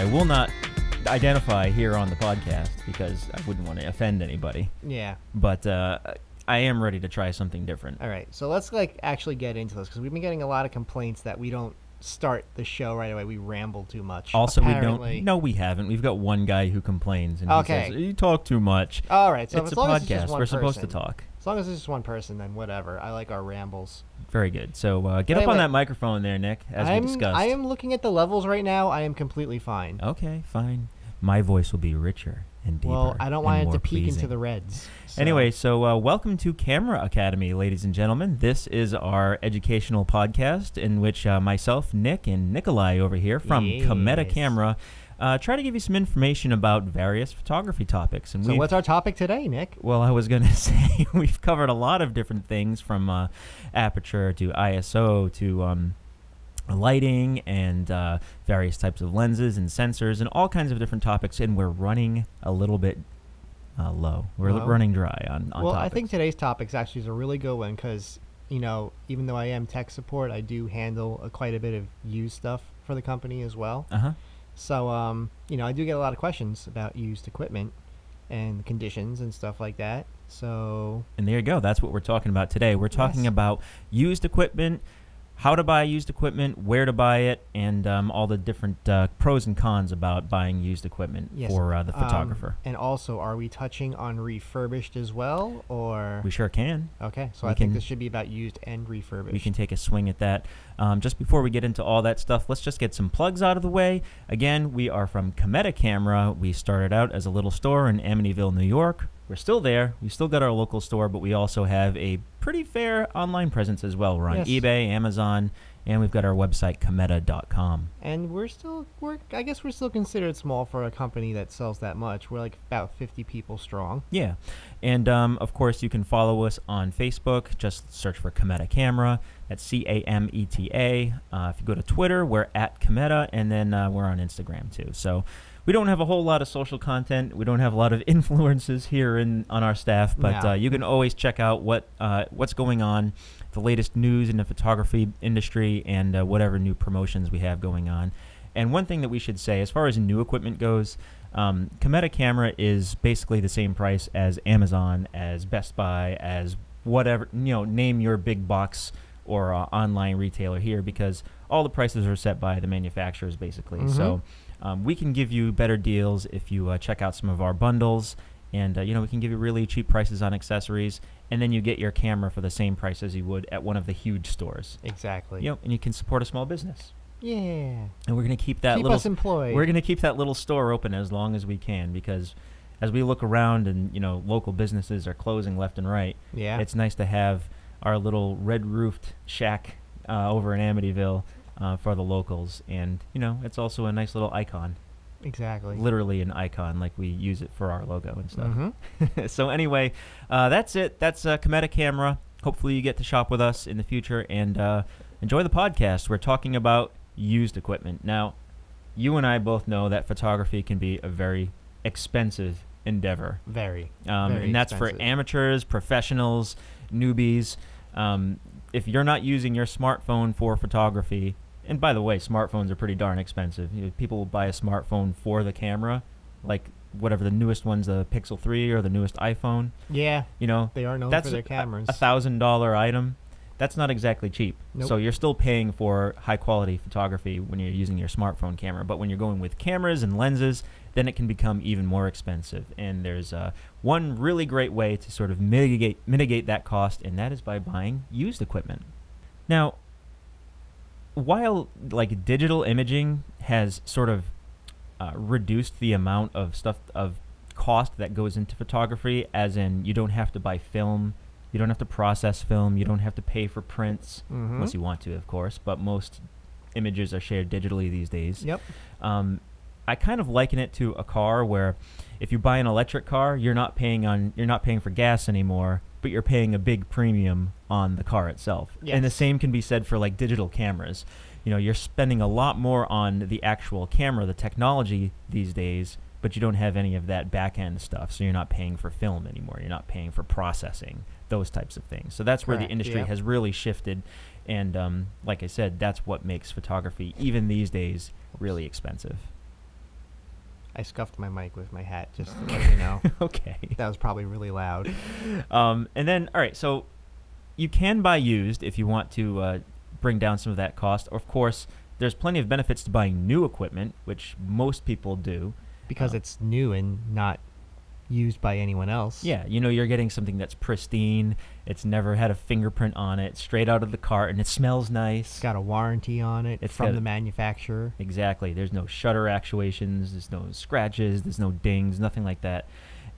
I will not identify here on the podcast because I wouldn't want to offend anybody. Yeah. But I am ready to try something different. All right. So let's actually get into this because we've been getting a lot of complaints that we don't start the show right away. We ramble too much. Also, apparently. we don't. No, we haven't. We've got one guy who complains and he says, "You talk too much." All right. So it's as a long as it's podcast. just one We're supposed to person, talk. As long as it's just one person, then whatever. I like our rambles. Very good. So get up on that microphone there, Nick, as we discussed. I am looking at the levels right now. I am completely fine. Okay, fine. My voice will be richer and deeper. Well, I don't want it to peek pleasing. into the reds. So. Anyway, so welcome to Camera Academy, ladies and gentlemen. This is our educational podcast in which myself, Nick, and Nikolai over here from Cometa Camera try to give you some information about various photography topics. And so what's our topic today, Nick? Well, I was going to say we've covered a lot of different things from aperture to ISO to lighting and various types of lenses and sensors and all kinds of different topics, and we're running a little bit low. We're running dry on well, topics. I think today's topic actually is a really good one because, you know, even though I am tech support, I do handle quite a bit of used stuff for the company as well. Uh-huh. So, you know, I do get a lot of questions about used equipment and conditions and stuff like that. So, and there you go. That's what we're talking about today. We're talking about used equipment, how to buy used equipment, where to buy it, and all the different pros and cons about buying used equipment for the photographer. And also, are we touching on refurbished as well, or? We sure can. Okay, so I think this should be about used and refurbished. We can take a swing at that. Just before we get into all that stuff, let's just get some plugs out of the way. Again, we are from Cometa Camera. We started out as a little store in Amityville, New York. We're still there. We still got our local store, but we also have a pretty fair online presence as well. We're on eBay, Amazon, and we've got our website, cometa.com. And I guess we're still considered small for a company that sells that much. We're like about 50 people strong. Yeah. And, of course, you can follow us on Facebook. Just search for Cometa Camera. That's CAMETA. If you go to Twitter, we're at Cometa, and then we're on Instagram, too. So we don't have a whole lot of social content. We don't have a lot of influences here on our staff, but you can always check out what's going on, the latest news in the photography industry, and whatever new promotions we have going on. And one thing that we should say, as far as new equipment goes, Cometa Camera is basically the same price as Amazon, as Best Buy, as whatever, name your big box or online retailer here, because all the prices are set by the manufacturers, basically. Mm-hmm. So we can give you better deals if you check out some of our bundles, and we can give you really cheap prices on accessories, and then you get your camera for the same price as you would at one of the huge stores. Exactly. And you can support a small business. Yeah. And we're going to keep us employed. We're going to keep that little store open as long as we can, because as we look around and local businesses are closing left and right. Yeah. It's nice to have our little red-roofed shack over in Amityville for the locals, and it's also a nice little icon. Exactly. Literally an icon, like we use it for our logo and stuff. Mm-hmm. So anyway, that's it. That's Cometa Camera. Hopefully you get to shop with us in the future and enjoy the podcast. We're talking about used equipment. Now, you and I both know that photography can be a very expensive endeavor. Very. And that's expensive. for amateurs, professionals, newbies. If you're not using your smartphone for photography, and by the way, smartphones are pretty darn expensive. People will buy a smartphone for the camera, like whatever the newest one's, the Pixel 3 or the newest iPhone. Yeah. They are known for their cameras. That's a $1,000 item. That's not exactly cheap. Nope. So you're still paying for high quality photography when you're using your smartphone camera. But when you're going with cameras and lenses, then it can become even more expensive. And there's one really great way to sort of mitigate that cost, and that is by buying used equipment. Now, while like digital imaging has sort of reduced the amount of cost that goes into photography, as in you don't have to buy film, you don't have to process film, you don't have to pay for prints, unless you want to, of course, but most images are shared digitally these days. Yep. I kind of liken it to a car where if you buy an electric car, you're not paying for gas anymore, but you're paying a big premium on the car itself. Yes. And the same can be said for like digital cameras. You're spending a lot more on the actual camera, the technology these days, but you don't have any of that back end stuff. So you're not paying for film anymore. You're not paying for processing, those types of things. So that's where the industry has really shifted. And like I said, that's what makes photography, even these days, really expensive. I scuffed my mic with my hat, just to let you know. Okay. That was probably really loud. And then, all right, so you can buy used if you want to bring down some of that cost. Of course, there's plenty of benefits to buying new equipment, which most people do. Because it's new and not used by anyone else. Yeah, you're getting something that's pristine. It's never had a fingerprint on it, straight out of the cart, and it smells nice. It's got a warranty on it from the manufacturer. Exactly. There's no shutter actuations. There's no scratches. There's no dings, nothing like that.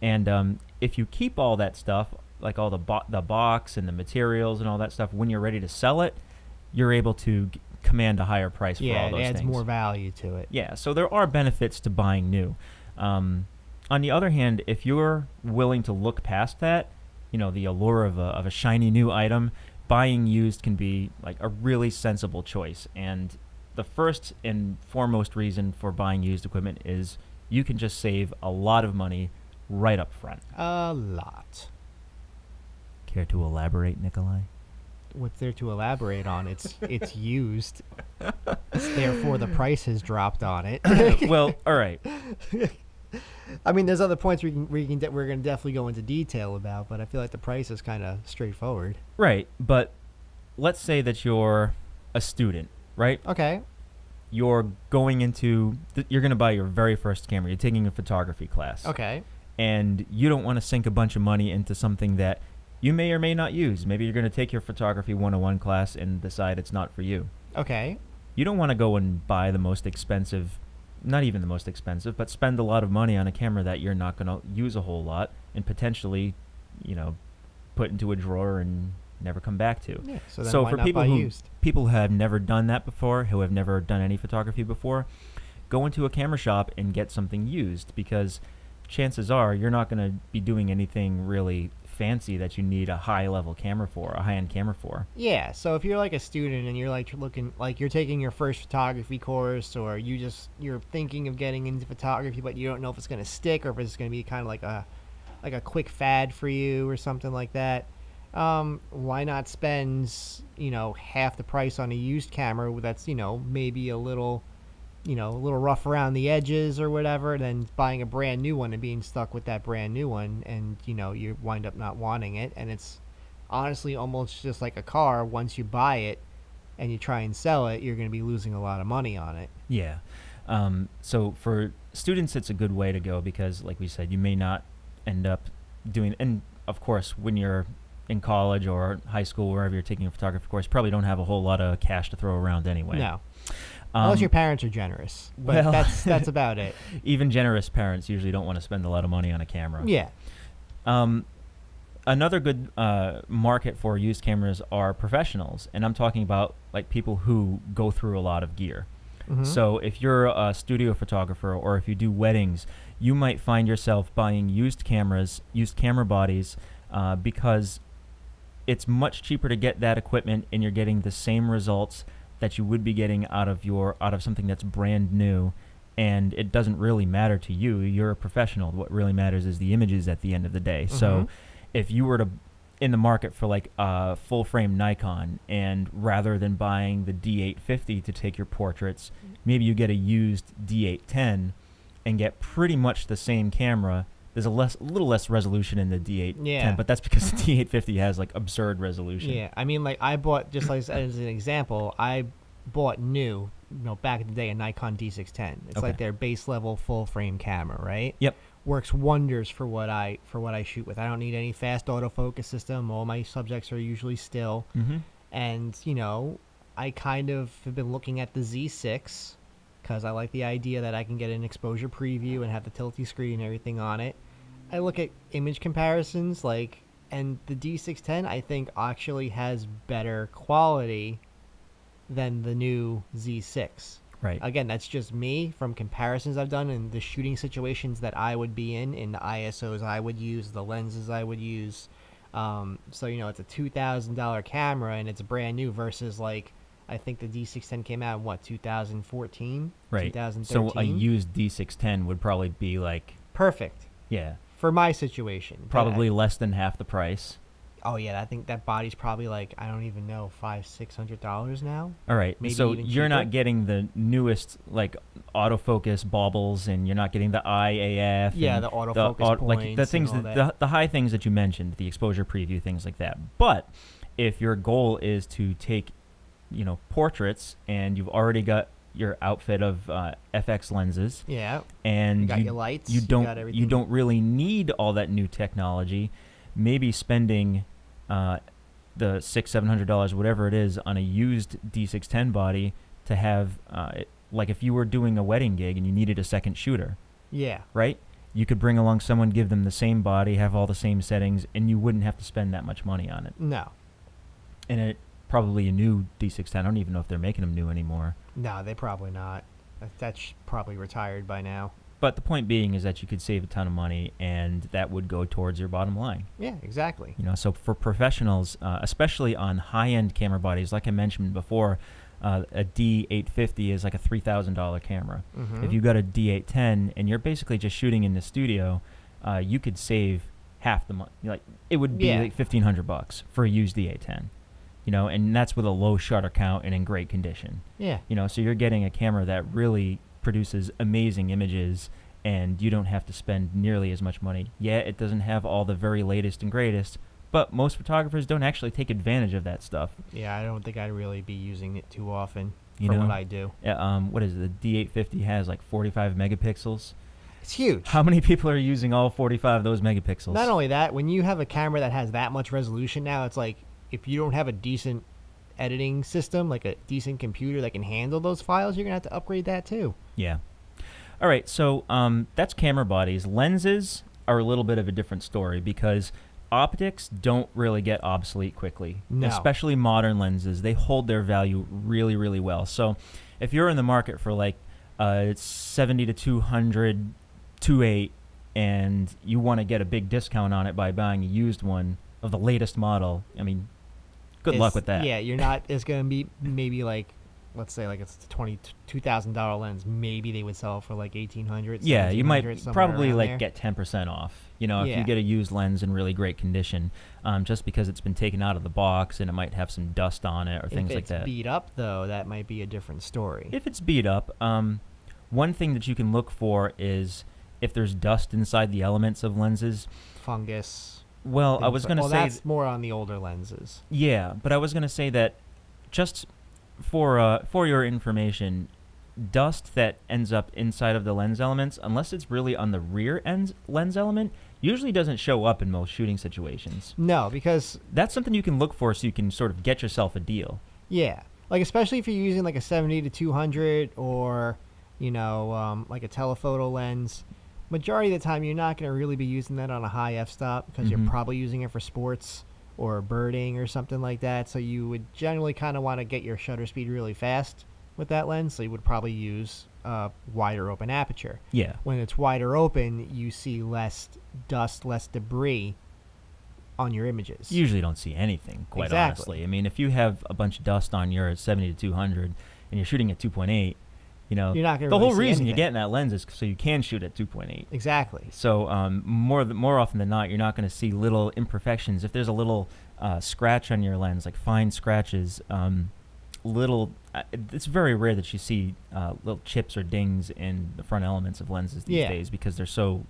And if you keep all that stuff, like all the box and the materials and all that stuff, when you're ready to sell it, you're able to command a higher price for all those things. Yeah, it adds more value to it. Yeah, so there are benefits to buying new. On the other hand, if you're willing to look past that, the allure of a shiny new item, buying used can be like a really sensible choice. And the first and foremost reason for buying used equipment is you can just save a lot of money right up front. A lot. Care to elaborate, Nikolai? What's there to elaborate on? It's used. Therefore, the price has dropped on it. Well, all right. I mean, there's other points we're going to definitely go into detail about, but I feel like the price is kind of straightforward. Right, but let's say that you're a student, right? Okay. You're going into you're going to buy your very first camera. You're taking a photography class. Okay. And you don't want to sink a bunch of money into something that you may or may not use. Maybe you're going to take your photography 101 class and decide it's not for you. Okay. You don't want to go and buy the most expensive, not even the most expensive, but spend a lot of money on a camera that you're not going to use a whole lot and potentially, put into a drawer and never come back to. Yeah, so then so why for not people buy who used? people who have never done that before, who have never done any photography before, go into a camera shop and get something used, because chances are you're not going to be doing anything really fancy that you need a high-level camera for, a high-end camera for. Yeah, so if you're like a student and you're like looking like you're taking your first photography course, or you're thinking of getting into photography but you don't know if it's going to stick or if it's going to be kind of like a quick fad for you or something like that, why not spend half the price on a used camera that's maybe a little rough around the edges or whatever, than buying a brand new one and being stuck with that brand new one, and you wind up not wanting it. And it's honestly almost just like a car. Once you buy it and you try and sell it, you're going to be losing a lot of money on it. Yeah. So for students, it's a good way to go, because like we said, you may not end up doing, and of course when you're in college or high school, wherever you're taking a photography course, you probably don't have a whole lot of cash to throw around anyway. No. Unless your parents are generous. But that's about it. Even generous parents usually don't want to spend a lot of money on a camera. Yeah. Another good market for used cameras are professionals, and I'm talking about like people who go through a lot of gear. Mm-hmm. So if you're a studio photographer, or if you do weddings, you might find yourself buying used cameras, used camera bodies, because it's much cheaper to get that equipment, and you're getting the same results that you would be getting out of something that's brand new, and it doesn't really matter to you. You're a professional. What really matters is the images at the end of the day. Mm-hmm. So if you were in the market for like a full frame Nikon, and rather than buying the D850 to take your portraits, maybe you get a used D810 and get pretty much the same camera. There's a little less resolution in the D810, but that's because the D850 has like absurd resolution. Yeah, I mean, like I bought, just like as an example, I bought new, back in the day, a Nikon D610. It's like their base level full frame camera, right? Yep. Works wonders for what I shoot with. I don't need any fast autofocus system. All my subjects are usually still. Mm-hmm. And I kind of have been looking at the Z6 because I like the idea that I can get an exposure preview and have the tilty screen and everything on it. I look at image comparisons, and the D610 I think actually has better quality than the new Z6. Right. Again, that's just me from comparisons I've done and the shooting situations that I would be in the ISOs I would use, the lenses I would use. So, it's a $2,000 camera and it's brand new versus I think the D610 came out in 2014? Right. 2013? So a used D610 would probably be perfect. Yeah. For my situation. Probably less than half the price. Oh yeah, I think that body's probably like, I don't even know, $500-$600 now. All right, Maybe so even you're not cheaper. getting the newest like autofocus baubles, and you're not getting the IAF. Yeah, and the autofocus like the points and things all that that. the high things that you mentioned, the exposure preview, things like that. But if your goal is to take, portraits, and you've already got your outfit of FX lenses, Yeah, and you got your lights. you You got don't everything. really need all that new technology, maybe spending the $600-$700, whatever it is, on a used D610 body to have like if you were doing a wedding gig and you needed a second shooter, Yeah. right? You could bring along someone, give them the same body, have all the same settings, and you wouldn't have to spend that much money on it. No. And it probably a new D610. I don't even know if they're making them new anymore. No, they probably not. That's probably retired by now. But the point being is that you could save a ton of money, and that would go towards your bottom line. Yeah, exactly. So for professionals, especially on high-end camera bodies, like I mentioned before, a D850 is like a $3,000 camera. Mm-hmm. If you got a D810 and you're basically just shooting in the studio, you could save half the money. Like it would be like $1,500 for a used D810. And that's with a low shutter count and in great condition. Yeah. So you're getting a camera that really produces amazing images, and you don't have to spend nearly as much money. Yeah, it doesn't have all the very latest and greatest, but most photographers don't actually take advantage of that stuff. Yeah, I don't think I'd really be using it too often You for know? what I do. What is it? The D850 has like 45 megapixels. It's huge. How many people are using all 45 of those megapixels? Not only that, when you have a camera that has that much resolution now, it's like if you don't have a decent editing system, like a decent computer that can handle those files, you're going to have to upgrade that too. Yeah. All right, so that's camera bodies. Lenses are a little bit of a different story because optics don't really get obsolete quickly. No. Especially modern lenses. They hold their value really, really well. So if you're in the market for like 70 to 200 2.8 and you want to get a big discount on it by buying a used one of the latest model, I mean, good luck with that. Yeah, you're not. It's going to be maybe like, let's say like it's a $22,000 lens. Maybe they would sell for like $1,800. Yeah, you might somewhere probably around like there. get 10% off. If Yeah. you get a used lens in really great condition, just because it's been taken out of the box and it might have some dust on it or things If like it's that. beat up though, that might be a different story. If it's beat up, one thing that you can look for is if there's dust inside the elements of lenses. Fungus. Well, I was going to say that's more on the older lenses. yeah, but I was going to say that just for your information, dust that ends up inside of the lens elements, unless it's really on the rear end lens element, usually doesn't show up in most shooting situations. No, because That's something you can look for so you can sort of get yourself a deal. yeah, like especially if you're using like a 70 to 200 or like a telephoto lens. Majority of the time, you're not going to really be using that on a high f-stop because you're probably using it for sports or birding or something like that. So you would generally kind of want to get your shutter speed really fast with that lens. So you would probably use a wider open aperture. Yeah. When it's wider open, you see less dust, less debris on your images. You usually don't see anything, quite Exactly. honestly. I mean, if you have a bunch of dust on your 70 to 200 and you're shooting at 2.8, You're not gonna the really whole see reason you're anything. getting that lens is so you can shoot at 2.8. Exactly. So more often than not, you're not going to see little imperfections. If there's a little scratch on your lens, like fine scratches, it's very rare that you see little chips or dings in the front elements of lenses these days because they're so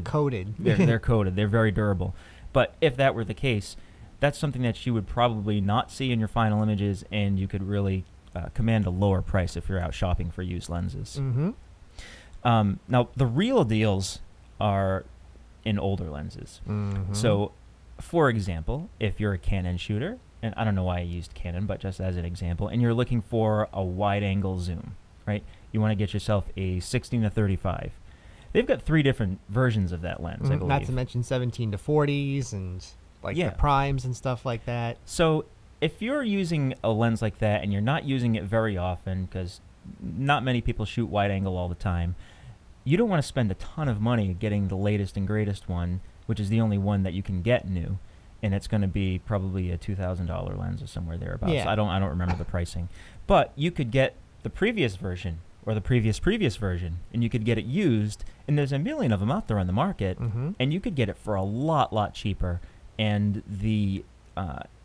Coated. they're coated. They're very durable. But if that were the case, that's something that you would probably not see in your final images, and you could really command a lower price if you're out shopping for used lenses. Mm-hmm. Now, the real deals are in older lenses. Mm-hmm. So, for example, if you're a Canon shooter, and I don't know why I used Canon, but just as an example, and you're looking for a wide-angle zoom, right? You want to get yourself a 16 to 35. They've got 3 different versions of that lens, I believe. Not to mention 17 to 40s and like the primes and stuff like that. So if you're using a lens like that and you're not using it very often, because not many people shoot wide angle all the time, you don't want to spend a ton of money getting the latest and greatest one, which is the only one that you can get new, and it's going to be probably a $2,000 lens or somewhere thereabouts. Yeah. I don't remember the pricing, but you could get the previous version or the previous version, and you could get it used, and there's a million of them out there on the market, Mm-hmm. and you could get it for a lot cheaper and the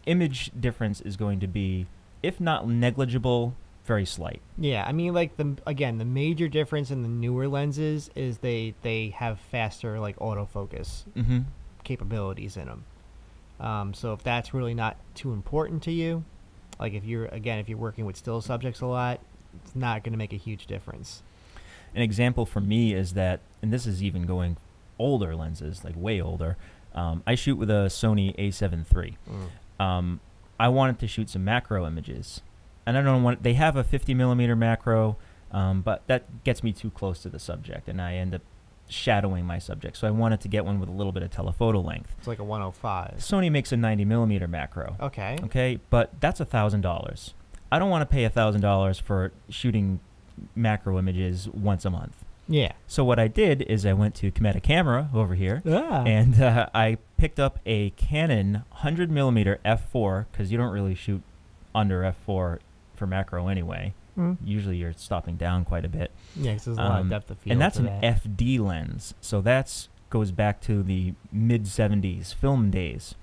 image difference is going to be, if not negligible, very slight. Yeah, I mean, like the major difference in the newer lenses is they have faster like autofocus Mm-hmm. capabilities in them. So if that's really not too important to you, like if you're working with still subjects a lot, it's not going to make a huge difference. An example for me is that, and this is even going older lenses, like way older. I shoot with a Sony A7 III. I wanted to shoot some macro images, and I don't want. They have a 50 millimeter macro, but that gets me too close to the subject, and I end up shadowing my subject. So I wanted to get one with a little bit of telephoto length. It's like a 105. Sony makes a 90 millimeter macro. Okay. Okay, but that's $1,000. I don't want to pay $1,000 for shooting macro images once a month. Yeah. So what I did is I went to Cometa Camera over here, Ah. and I picked up a Canon 100 millimeter f4, because you don't really shoot under f4 for macro anyway. Usually you're stopping down quite a bit. Yeah, 'cause there's a lot of depth of field. And that's to an that. FD lens. So that's goes back to the mid-70s film days.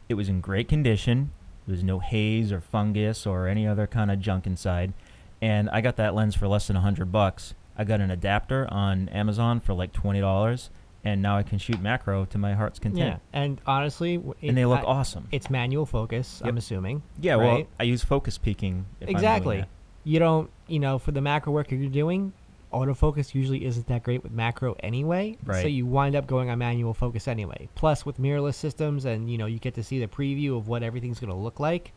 It was in great condition. There was no haze or fungus or any other kind of junk inside. And I got that lens for less than $100. I got an adapter on Amazon for like $20, and now I can shoot macro to my heart's content. Yeah, and honestly, And they look awesome. It's manual focus, Yep. I'm assuming. Yeah, well, right? I use focus peaking. If I'm Exactly. doing You don't, for the macro work you're doing, autofocus usually isn't that great with macro anyway. Right. So you wind up going on manual focus anyway. Plus, with mirrorless systems and, you get to see the preview of what everything's going to look like,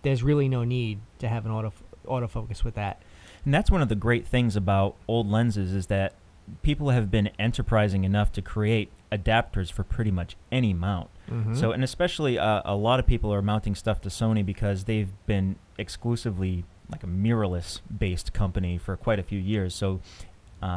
there's really no need to have an autofocus with that. And that's one of the great things about old lenses is that people have been enterprising enough to create adapters for pretty much any mount. So, and especially a lot of people are mounting stuff to Sony because they've been exclusively like a mirrorless based company for quite a few years. So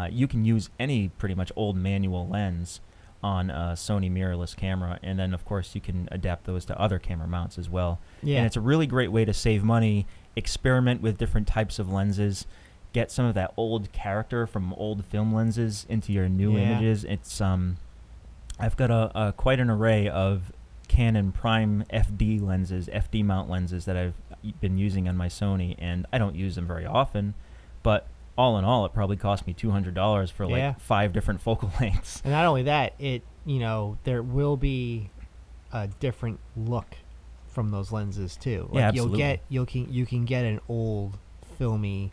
you can use any pretty much old manual lens on a Sony mirrorless camera, and then of course you can adapt those to other camera mounts as well. Yeah. And it's a really great way to save money, experiment with different types of lenses, get some of that old character from old film lenses into your new images. It's I've got a quite an array of Canon prime FD lenses, FD mount lenses that I've been using on my Sony, and I don't use them very often, but all in all, it probably cost me $200 for like 5 different focal lengths. And not only that, there will be a different look from those lenses too. Like Yeah, absolutely. you can get an old filmy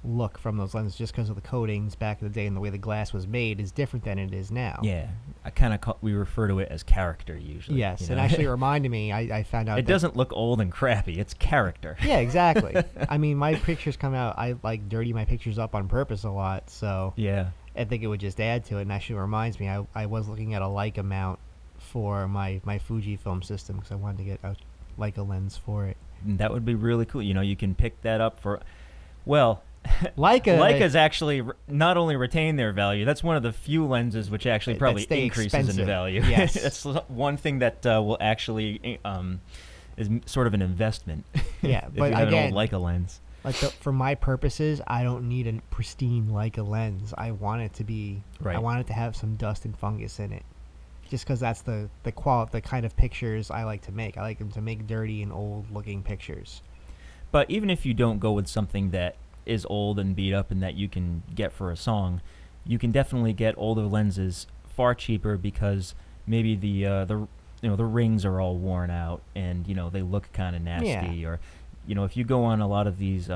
look from those lenses just because of the coatings back in the day, and the way the glass was made is different than it is now. Yeah, I kind of we refer to it as character usually. Yes, you and know? actually reminded me, I found out It doesn't look old and crappy. It's character. Yeah, exactly. I mean, my pictures come out, I like dirty my pictures up on purpose a lot, so Yeah. I think it would just add to it. And actually reminds me, I was looking at a Leica mount for my Fujifilm system because I wanted to get a Leica lens for it. And that would be really cool. You can pick that up for, well, Leica's actually not only retain their value. That's one of the few lenses which actually probably stay increases expensive. in value. Yes. That's one thing that will actually is sort of an investment. Yeah, if but you have again, an old Leica lens. like for my purposes, I don't need a pristine Leica lens. I want it to be, Right. I want it to have some dust and fungus in it, just because that's the kind of pictures I like to make. I like them to make dirty and old looking pictures. But even if you don't go with something that is old and beat up and that you can get for a song, you can definitely get older lenses far cheaper because maybe the rings are all worn out and they look kind of nasty, or if you go on a lot of these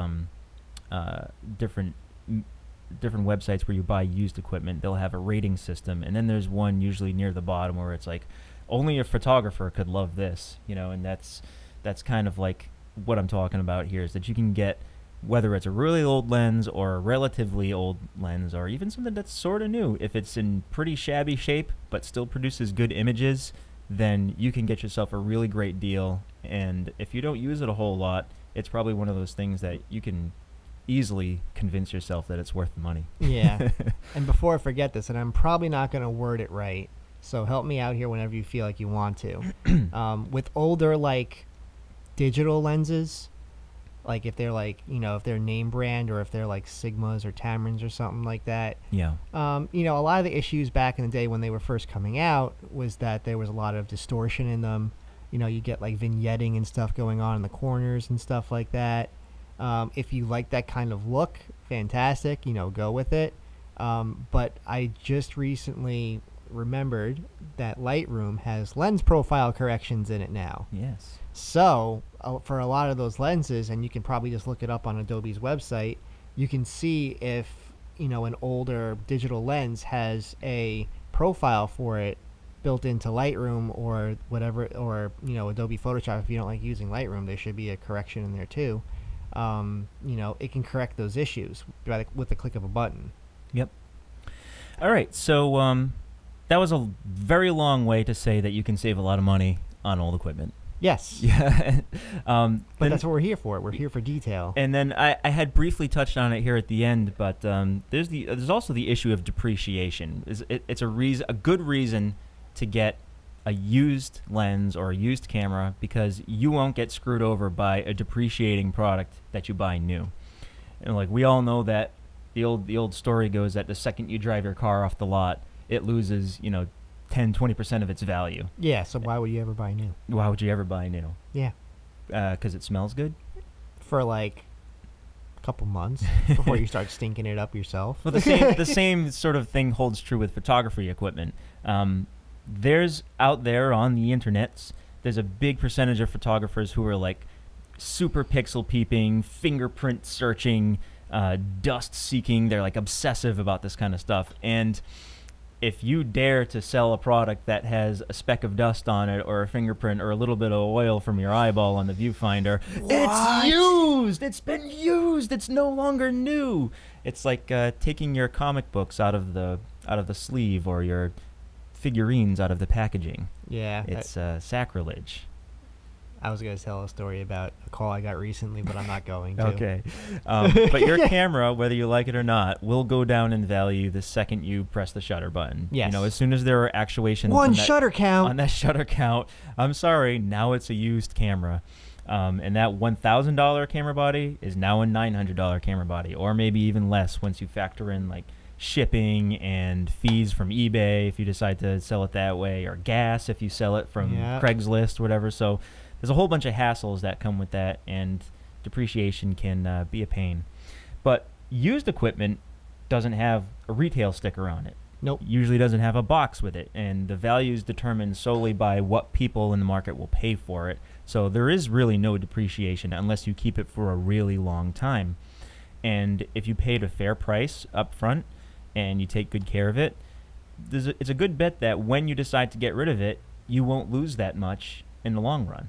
different websites where you buy used equipment, they'll have a rating system, and then there's one usually near the bottom where it's like only a photographer could love this, and that's kind of like what I'm talking about here, is that you can get, whether it's a really old lens or a relatively old lens or even something that's sort of new, if it's in pretty shabby shape but still produces good images, then you can get yourself a really great deal. And if you don't use it a whole lot, it's probably one of those things that you can easily convince yourself that it's worth the money. Yeah. And before I forget this, and I'm probably not going to word it right, so help me out here whenever you feel like you want to. With older, like, digital lenses, like if they're like, if they're name brand or if they're like Sigmas or Tamarins or something like that. Yeah. A lot of the issues back in the day when they were first coming out was that there was a lot of distortion in them. You get like vignetting and stuff going on in the corners and stuff like that. If you like that kind of look, fantastic, go with it. But I just recently remembered that Lightroom has lens profile corrections in it now. Yes. So for a lot of those lenses, and you can probably just look it up on Adobe's website, you can see if an older digital lens has a profile for it built into Lightroom or whatever, or Adobe Photoshop. If you don't like using Lightroom, there should be a correction in there too. It can correct those issues with the click of a button. Yep. All right, so that was a very long way to say that you can save a lot of money on old equipment. Yes. Yeah. But that's what we're here for. We're here for detail. And then I had briefly touched on it here at the end, but there's also the issue of depreciation. It's a good reason to get a used lens or a used camera, because you won't get screwed over by a depreciating product that you buy new. And like we all know that the old story goes that the second you drive your car off the lot, it loses 10-20% of its value. Yeah, so why would you ever buy new? Why would you ever buy new? Yeah. Because it smells good? For like a couple months before you start stinking it up yourself. Well, the same sort of thing holds true with photography equipment. There's out there on the internets, there's a big percentage of photographers who are like super pixel peeping, fingerprint searching, dust seeking. They're like obsessive about this kind of stuff. And if you dare to sell a product that has a speck of dust on it or a fingerprint or a little bit of oil from your eyeball on the viewfinder, it's used! It's been used! It's no longer new! It's like taking your comic books out of the sleeve or your figurines out of the packaging. Yeah. It's sacrilege. I was going to tell a story about a call I got recently, but I'm not going to. Okay. But your camera, whether you like it or not, will go down in value the second you press the shutter button. Yes. As soon as there are actuations on that shutter count, I'm sorry, now it's a used camera. And that $1,000 camera body is now a $900 camera body, or maybe even less once you factor in like shipping and fees from eBay if you decide to sell it that way, or gas if you sell it from Craigslist or whatever. So there's a whole bunch of hassles that come with that, and depreciation can be a pain. But used equipment doesn't have a retail sticker on it. Nope. Usually doesn't have a box with it, and the value is determined solely by what people in the market will pay for it. So there is really no depreciation unless you keep it for a really long time. And if you paid a fair price up front and you take good care of it, it's a good bet that when you decide to get rid of it, you won't lose that much in the long run.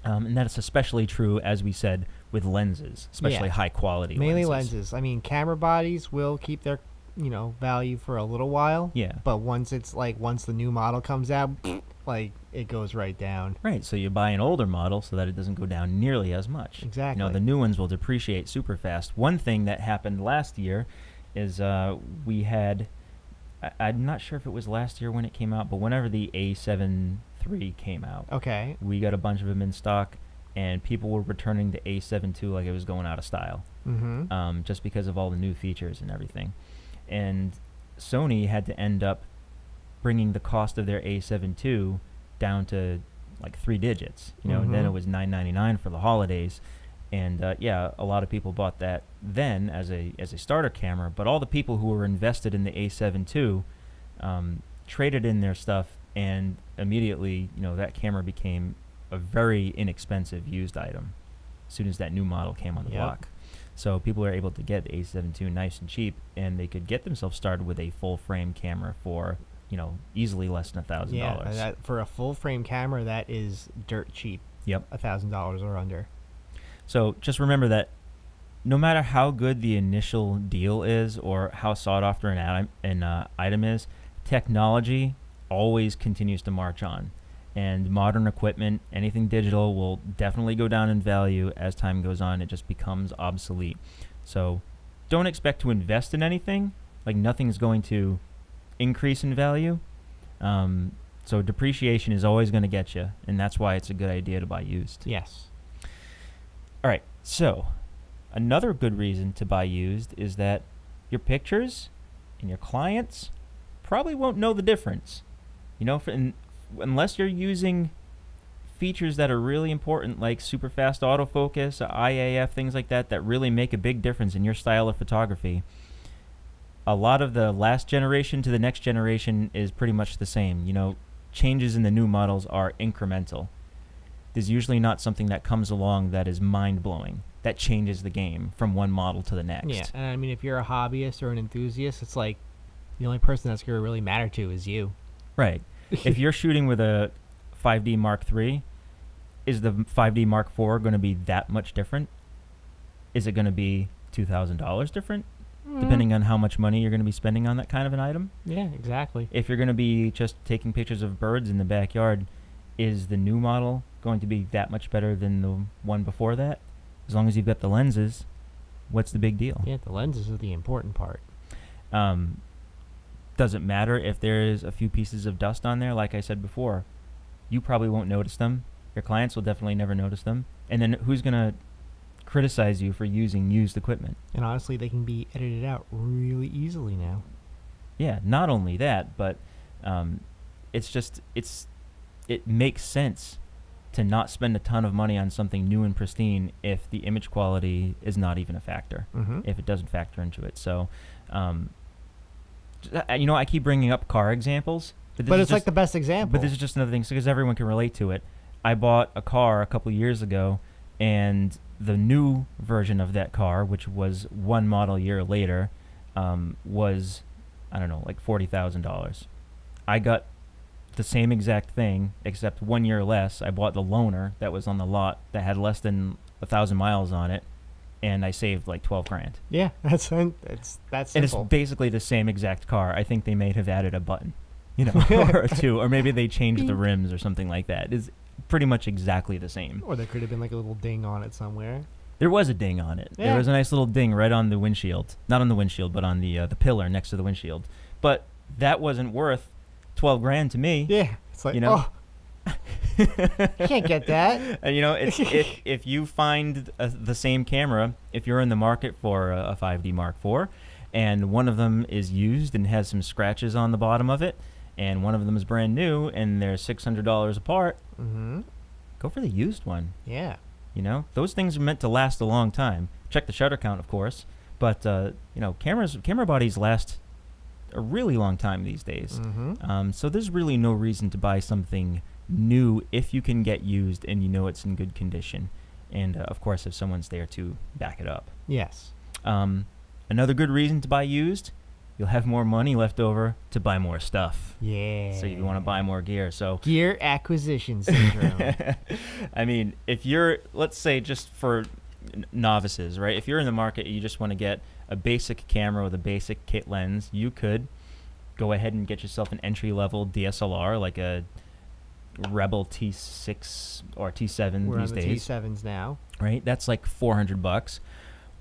And that's especially true, as we said, with lenses, especially high quality mainly lenses. I mean, camera bodies will keep their value for a little while. Yeah. But once the new model comes out, like it goes right down. Right. So you buy an older model so that it doesn't go down nearly as much. Exactly. The new ones will depreciate super fast. One thing that happened last year is we had, I'm not sure if it was last year when it came out, but whenever the A7 III came out, okay, we got a bunch of them in stock, and people were returning the A7 II like it was going out of style, just because of all the new features and everything. And Sony had to end up bringing the cost of their A7 II down to like 3 digits. And then it was $999 for the holidays. And a lot of people bought that then as a starter camera, but all the people who were invested in the A7 II traded in their stuff, and immediately that camera became a very inexpensive used item as soon as that new model came on the block. So people are able to get the A7 II nice and cheap, and they could get themselves started with a full frame camera for easily less than $1,000. Yeah, for a full frame camera, that is dirt cheap. Yep, $1,000 or under. So just remember that no matter how good the initial deal is or how sought after an item is, technology always continues to march on. And modern equipment, anything digital, will definitely go down in value as time goes on. It just becomes obsolete. So don't expect to invest in anything. Like, nothing's going to increase in value. So depreciation is always going to get you, and that's why it's a good idea to buy used. Yes. All right. So another good reason to buy used is that your pictures and your clients probably won't know the difference. You know, unless you're using features that are really important, like super fast autofocus, IAF, things like that, that really make a big difference in your style of photography. A lot of the last generation to the next generation is pretty much the same. You know, changes in the new models are incremental. There's usually not something that comes along that is mind-blowing, that changes the game from one model to the next. Yeah, and I mean, if you're a hobbyist or an enthusiast, it's like the only person that's going to really matter to is you. Right. If you're shooting with a 5D Mark III, is the 5D Mark IV going to be that much different? Is it going to be $2,000 different? Depending on how much money you're going to be spending on that kind of an item? Yeah, exactly. If you're going to be just taking pictures of birds in the backyard, is the new model going to be that much better than the one before that? As long as you've got the lenses, what's the big deal? Yeah, the lenses are the important part. Doesn't matter if there's a few pieces of dust on there. Like I said before, you probably won't notice them. Your clients will definitely never notice them. And then who's going to criticize you for using used equipment? And honestly, they can be edited out really easily now. Yeah, not only that, but it makes sense to not spend a ton of money on something new and pristine if the image quality is not even a factor, if it doesn't factor into it. So, you know, I keep bringing up car examples. But it's like the best example. But this is just another thing, because everyone can relate to it. I bought a car a couple years ago, and the new version of that car, which was one model year later, was, I don't know, like $40,000. I got the same exact thing, except 1 year less. I bought the loaner that was on the lot that had less than 1,000 miles on it, and I saved like 12 grand. Yeah, that's simple. And it's basically the same exact car. I think they may have added a button, you know, or two, or maybe they changed the rims or something like that. It's pretty much exactly the same. Or there could have been like a little ding on it somewhere. There was a ding on it. Yeah. There was a nice little ding right on the windshield. Not on the windshield, but on the pillar next to the windshield. But that wasn't worth 12 grand to me. Yeah, it's like, you know? oh, can't get that. And you know, if you find the same camera, if you're in the market for a 5D Mark IV, and one of them is used and has some scratches on the bottom of it, and one of them is brand new, and they're $600 apart, go for the used one. Yeah. You know, those things are meant to last a long time. Check the shutter count, of course, but you know, camera bodies last a really long time these days. So there's really no reason to buy something new if you can get used and you know it's in good condition, and of course if someone's there to back it up. Yes. Another good reason to buy used, you'll have more money left over to buy more stuff. Yeah. So you want to buy more gear. So gear acquisition syndrome. I mean, if you're, let's say, just for novices, right? If you're in the market, you just want to get a basic camera with a basic kit lens, you could go ahead and get yourself an entry-level DSLR, like a Rebel T6 or T7 We're these on the days. T7s now. Right? That's like $400.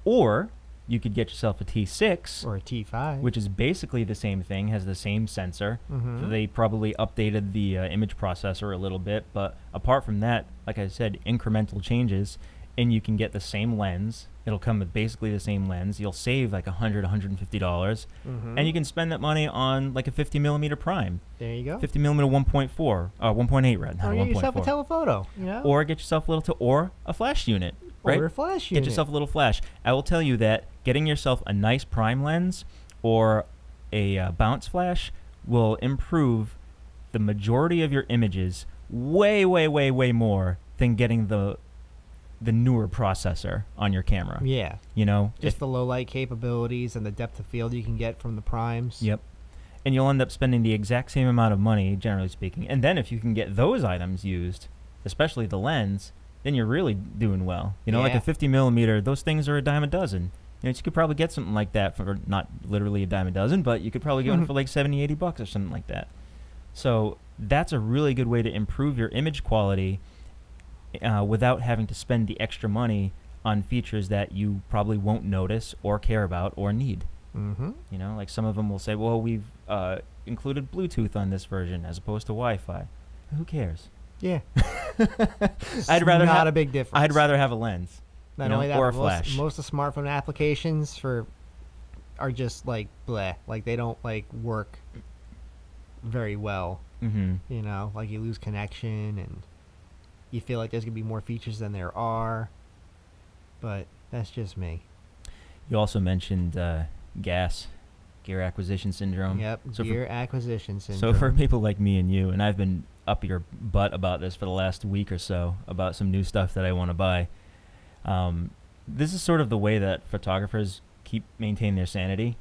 Or you could get yourself a T6 or a T5, which is basically the same thing, has the same sensor. So they probably updated the image processor a little bit, but apart from that, like I said, incremental changes, and you can get the same lens. It'll come with basically the same lens. You'll save like $100, $150, and you can spend that money on like a 50mm prime. There you go. 50mm 1.4, 1.8, right? Or get yourself a telephoto, you know? Or get yourself a little, or a flash unit. Right? Or a flash unit. Get yourself a little flash. I will tell you that getting yourself a nice prime lens or a bounce flash will improve the majority of your images way, way, way, way more than getting the newer processor on your camera. Yeah. You know? Just the low light capabilities and the depth of field you can get from the primes. Yep. And you'll end up spending the exact same amount of money, generally speaking. And then if you can get those items used, especially the lens, then you're really doing well. You know, like a 50mm, those things are a dime a dozen. You know, you could probably get something like that for not literally a dime a dozen, but you could probably get one for like $70, $80 or something like that. So that's a really good way to improve your image quality without having to spend the extra money on features that you probably won't notice or care about or need. You know, like some of them will say, well, we've included Bluetooth on this version as opposed to Wi-Fi. Who cares? Yeah. I'd rather not have a big difference. I'd rather have a lens. Not you know, only that, or a but flash. most of smartphone applications are just like bleh. Like they don't like work very well. Mm-hmm. You know, like you lose connection and you feel like there's gonna be more features than there are. But that's just me. You also mentioned gear acquisition syndrome. Yep, So gear for, acquisition syndrome. So for people like me and you, and I've been up your butt about this for the last week or so, about some new stuff that I want to buy. This is sort of the way that photographers maintain their sanity.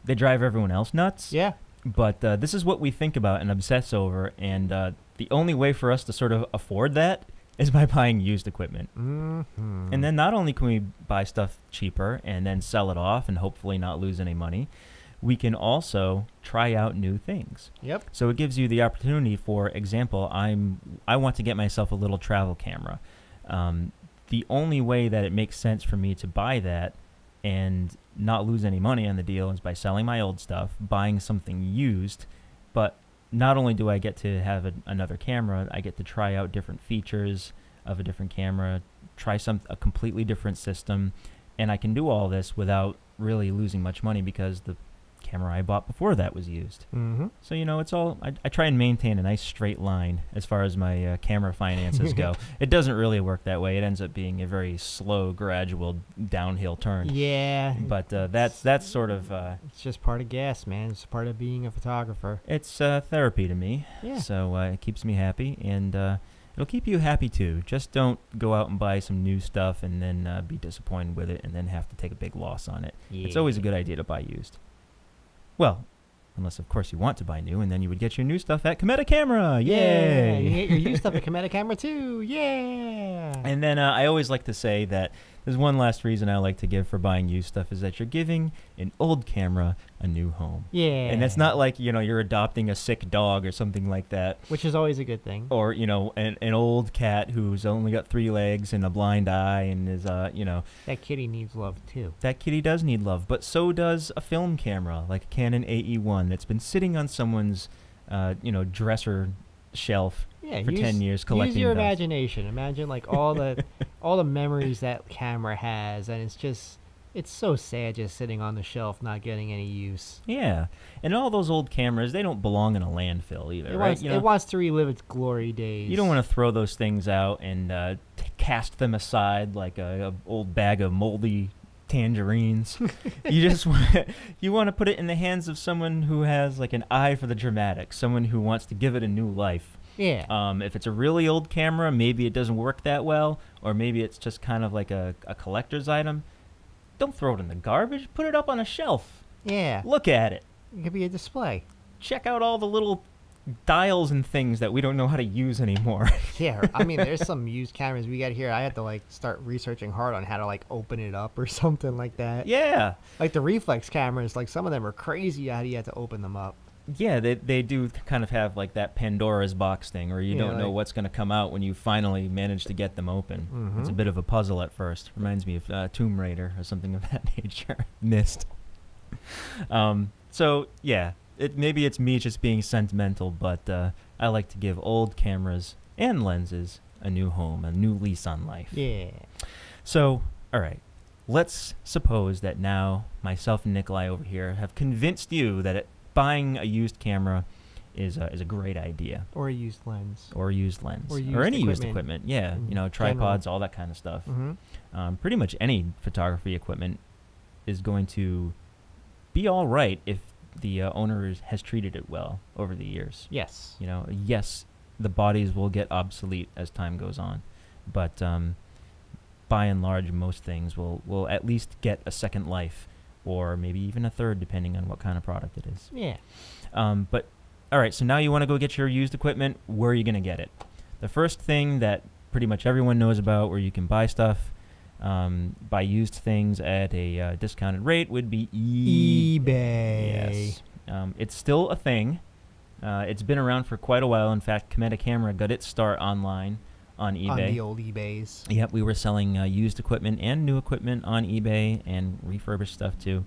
They drive everyone else nuts. Yeah. But this is what we think about and obsess over, and the only way for us to sort of afford that is by buying used equipment. Mm-hmm. And then not only can we buy stuff cheaper and then sell it off and hopefully not lose any money, we can also try out new things. Yep. So it gives you the opportunity. For example, I want to get myself a little travel camera. The only way that it makes sense for me to buy that and not lose any money on the deal is by selling my old stuff, buying something used. But not only do I get to have another camera, I get to try out different features of a different camera, try a completely different system, and I can do all this without really losing much money because the camera I bought before that was used. Mm-hmm. So, you know, it's all, I try and maintain a nice straight line as far as my camera finances go. It doesn't really work that way. It ends up being a very slow, gradual downhill turn. Yeah. But that's sort of... it's just part of gas, man. It's part of being a photographer. It's therapy to me. Yeah. So it keeps me happy, and it'll keep you happy too. Just don't go out and buy some new stuff and then be disappointed with it and then have to take a big loss on it. Yeah. It's always a good idea to buy used. Well, unless, of course, you want to buy new, and then you would get your new stuff at Cometa Camera. Yay! Yeah, you get your used stuff at Cometa Camera too. Yeah! And then I always like to say that there's one last reason I like to give for buying used stuff is that you're giving an old camera a new home. Yeah. And it's not like, you know, you're adopting a sick dog or something like that. Which is always a good thing. Or, you know, an old cat who's only got 3 legs and a blind eye and is, you know. That kitty needs love too. That kitty does need love, but so does a film camera like a Canon AE1 that's been sitting on someone's, you know, dresser shelf for 10 years collecting Use your dust. imagination. Imagine like all the memories that camera has, and it's so sad just sitting on the shelf not getting any use. Yeah, and all those old cameras, they don't belong in a landfill either, right? It wants to relive its glory days. You don't want to throw those things out and cast them aside like a old bag of moldy tangerines. You just want to put it in the hands of someone who has like an eye for the dramatic, someone who wants to give it a new life. Yeah. If it's a really old camera, maybe it doesn't work that well, or maybe it's just kind of like a collector's item. Don't throw it in the garbage. Put it up on a shelf. Yeah. Look at it. It could be a display. Check out all the little dials and things that we don't know how to use anymore. Yeah, I mean, there's some used cameras we got here. I had to like start researching hard on how to like open it up or something like that. Yeah. Like the reflex cameras, like some of them are crazy how you have to open them up. Yeah, they do kind of have like that Pandora's box thing where you don't know what's going to come out when you finally manage to get them open. Mm-hmm. It's a bit of a puzzle at first. Reminds me of Tomb Raider or something of that nature. Missed. So, yeah, maybe it's me just being sentimental, but I like to give old cameras and lenses a new home, a new lease on life. Yeah. So, all right. Let's suppose that now myself and Nikolai over here have convinced you that buying a used camera is a great idea. Or a used lens. Or a used lens. Or any used used equipment. Yeah, you know, tripods, all that kind of stuff. Mm-hmm. Pretty much any photography equipment is going to be all right if the owner has treated it well over the years. Yes. You know, yes, the bodies will get obsolete as time goes on, but by and large, most things will at least get a second life, or maybe even a third, depending on what kind of product it is. Yeah. But, all right, so now you want to go get your used equipment. Where are you going to get it? The first thing that pretty much everyone knows about where you can buy stuff, buy used things at a discounted rate would be eBay. Yes. It's still a thing. It's been around for quite a while. In fact, Cometa Camera got its start online on eBay. On the old eBays. Yep, we were selling used equipment and new equipment on eBay and refurbished stuff too.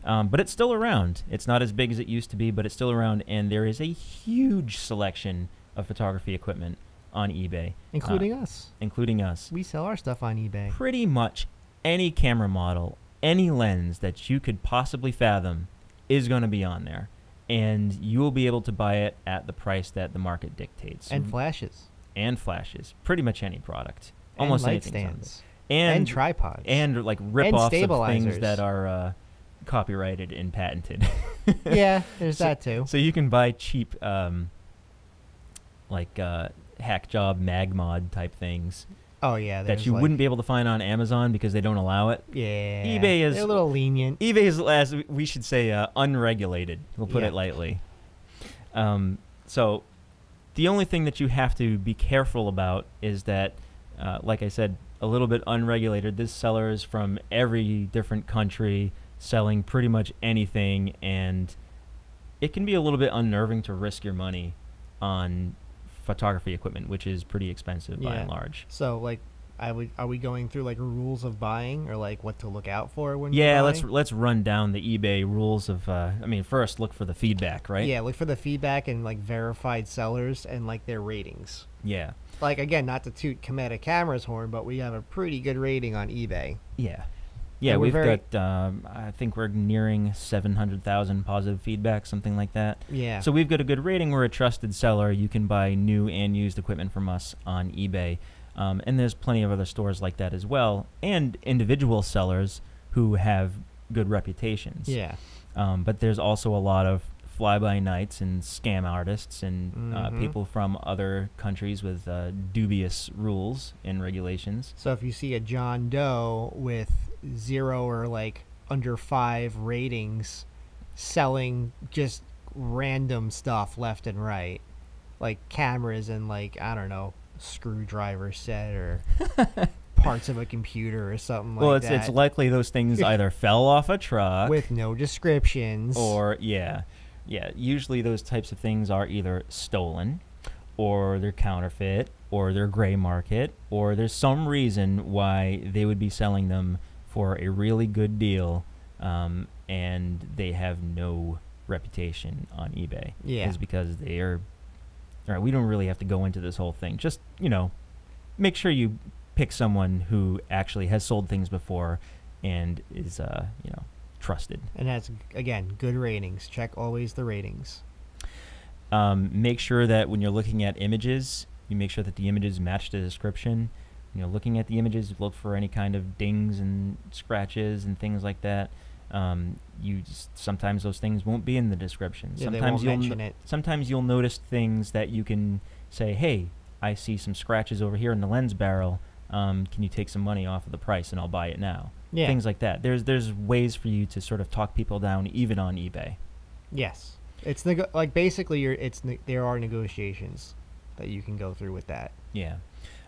But it's still around. It's not as big as it used to be, but it's still around. And there is a huge selection of photography equipment on eBay, Including us. including us. We sell our stuff on eBay. Pretty much any camera model, any lens that you could possibly fathom is going to be on there. And you will be able to buy it at the price that the market dictates. And flashes. And flashes. Pretty much any product. And Almost light anything. stands. And And tripods. And like rip-offs of things stabilizers. that are copyrighted and patented. Yeah, there's that too. So you can buy cheap hack job mag mod type things Oh yeah, that you wouldn't be able to find on Amazon because they don't allow it. Yeah, eBay is they're a little lenient. eBay is, as we should say, unregulated. We'll put Yeah. it lightly. So the only thing that you have to be careful about is that, like I said, a little bit unregulated. This seller is from every different country, selling pretty much anything, and it can be a little bit unnerving to risk your money on photography equipment, which is pretty expensive by and large. So like, are we going through like rules of buying or like what to look out for when? Yeah, you're buying? let's run down the eBay rules of. First look for the feedback, right? Yeah, look for the feedback and like verified sellers and like their ratings. Yeah. Like again, not to toot Cometa Camera's horn, but we have a pretty good rating on eBay. Yeah. Yeah, And we've got, I think we're nearing 700,000 positive feedback, something like that. Yeah. So we've got a good rating. We're a trusted seller. You can buy new and used equipment from us on eBay. And there's plenty of other stores like that as well, and individual sellers who have good reputations. Yeah. But there's also a lot of fly-by-nights and scam artists and people from other countries with dubious rules and regulations. So if you see a John Doe with 0 or like under 5 ratings selling just random stuff left and right, like cameras and like, I don't know, screwdriver set or parts of a computer or something Well, like that. it's likely those things either fell off a truck with no descriptions. or usually those types of things are either stolen or they're counterfeit or they're gray market or there's some reason why they would be selling them for a really good deal, and they have no reputation on eBay. Yeah. Is because they are. All right, we don't really have to go into this whole thing. Just, make sure you pick someone who actually has sold things before and is, trusted. And that's, again, good ratings. Check always the ratings. Make sure that when you're looking at images, you make sure that the images match the description. Looking at the images, look for any kind of dings and scratches and things like that. Sometimes those things won't be in the description. Yeah, Sometimes they won't mention it. Sometimes you'll notice things that you can say, "Hey, I see some scratches over here in the lens barrel. Can you take some money off of the price and I'll buy it now?" Yeah. Things like that. There's ways for you to sort of talk people down, even on eBay. Yes. It's there are negotiations that you can go through with that. Yeah.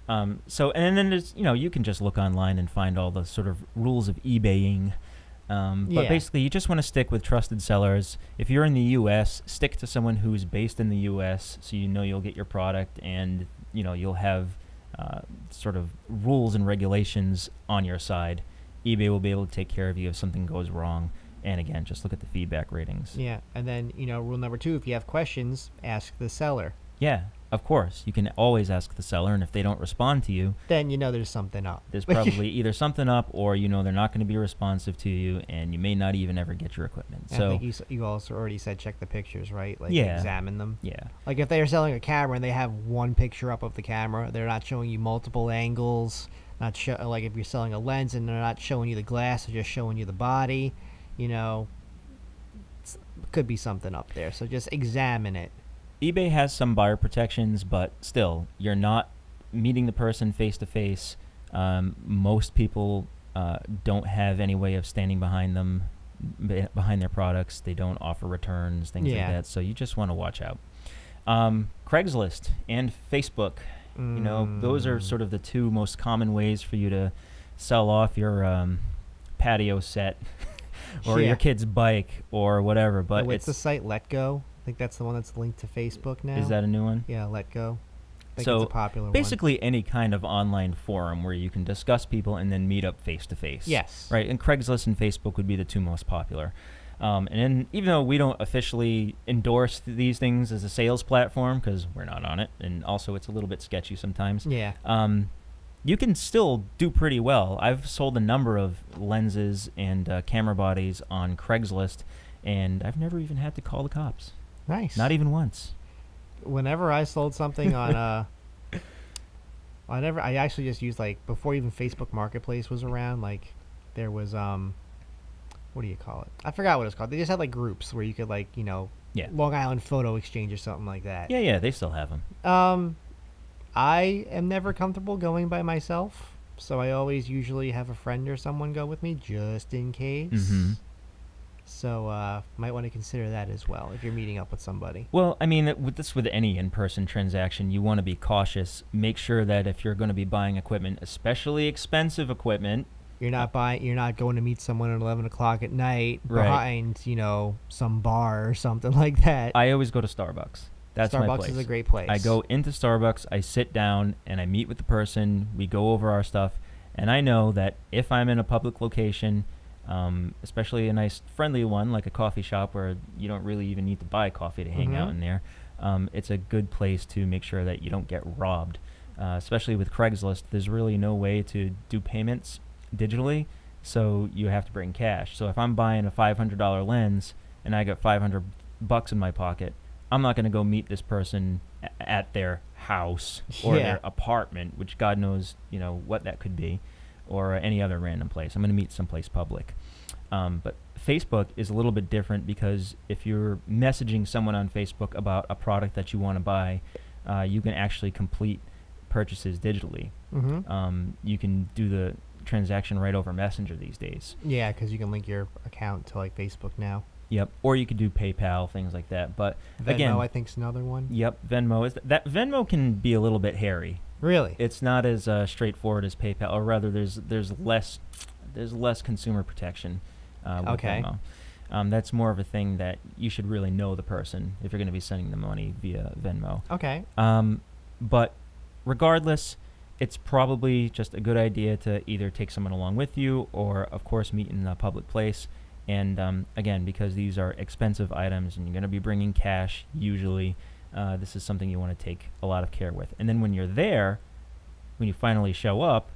And then there's, you can just look online and find all the sort of rules of eBaying. But basically, you just want to stick with trusted sellers. If you're in the U.S., stick to someone who's based in the U.S. so you'll get your product and, you'll have sort of rules and regulations on your side. eBay will be able to take care of you if something goes wrong. And again, just look at the feedback ratings. Yeah. And then, rule number 2, if you have questions, ask the seller. Yeah, of course. You can always ask the seller, and if they don't respond to you, then there's something up. There's probably either something up, or they're not going to be responsive to you, and you may not even ever get your equipment. So I think you also already said check the pictures, right? Like examine them. Yeah. Like if they're selling a camera and they have one picture up of the camera, they're not showing you multiple angles. Like if you're selling a lens and they're not showing you the glass, they're just showing you the body. Could be something up there. So just examine it. eBay has some buyer protections, but still, you're not meeting the person face to face. Most people don't have any way of standing behind them, behind their products. They don't offer returns, things like that. So you just want to watch out. Craigslist and Facebook, those are sort of the 2 most common ways for you to sell off your patio set or your kid's bike or whatever. But it's the site Let Go. I think that's the one that's linked to Facebook now. Is that a new one? Yeah, Let Go. I think So it's a popular basically any kind of online forum where you can discuss people and then meet up face to face. Yes. Right, and Craigslist and Facebook would be the 2 most popular. And then, even though we don't officially endorse these things as a sales platform, because we're not on it, and also it's a little bit sketchy sometimes, Yeah. you can still do pretty well. I've sold a number of lenses and camera bodies on Craigslist, and I've never even had to call the cops. Nice. Not even once. Whenever I sold something on I actually just used, like, before even Facebook Marketplace was around, like, there was what do you call it? I forgot what it's called. They just had, like, groups where you could, like, you know, Yeah. Long Island Photo Exchange or something like that. Yeah, they still have them. I am never comfortable going by myself, so I always usually have a friend or someone go with me just in case. Mm-hmm. So might want to consider that as well if you're meeting up with somebody. Well, I mean, with any in-person transaction, you want to be cautious. Make sure that if you're going to be buying equipment, especially expensive equipment, You're not going to meet someone at 11 o'clock at night Right. behind, you know, some bar or something like that. I always go to Starbucks. That's my Starbucks place. is a great place. I go into Starbucks, I sit down, and I meet with the person. We go over our stuff, and I know that if I'm in a public location, especially a nice friendly one like a coffee shop where you don't really even need to buy coffee to hang out in there, it's a good place to make sure that you don't get robbed. Especially with Craigslist, there's really no way to do payments digitally, so you have to bring cash. So if I'm buying a $500 lens and I got $500 in my pocket, I'm not going to go meet this person at their house or their apartment, which God knows, you know, what that could be, or any other random place. I'm going to meet someplace public. But Facebook is a little bit different because if you're messaging someone on Facebook about a product that you want to buy, you can actually complete purchases digitally. You can do the transaction right over Messenger these days. Yeah, because you can link your account to, like, Facebook now. Yep, or you could do PayPal, things like that. But Venmo, again, I think, is another one. Yep, Venmo is that. Venmo can be a little bit hairy. Really? It's not as straightforward as PayPal, or rather, there's less consumer protection with Okay. Venmo. That's more of a thing that you should really know the person if you're going to be sending the money via Venmo. Okay. But regardless, it's probably just a good idea to either take someone along with you, or of course meet in a public place. And again, because these are expensive items and you're going to be bringing cash usually, this is something you want to take a lot of care with. And then when you're there, when you finally show up,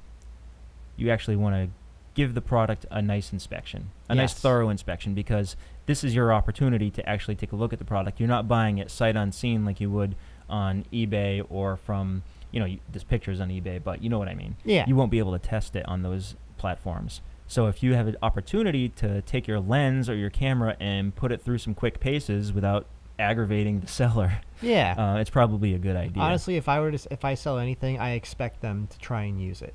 you actually want to give the product a nice inspection, a nice thorough inspection, because this is your opportunity to actually take a look at the product. You're not buying it sight unseen like you would on eBay or from, you know, there's pictures on eBay, but you know what I mean. Yeah. You won't be able to test it on those platforms. So if you have an opportunity to take your lens or your camera and put it through some quick paces without aggravating the seller, Yeah. it's probably a good idea. Honestly, if I sell anything, I expect them to try and use it,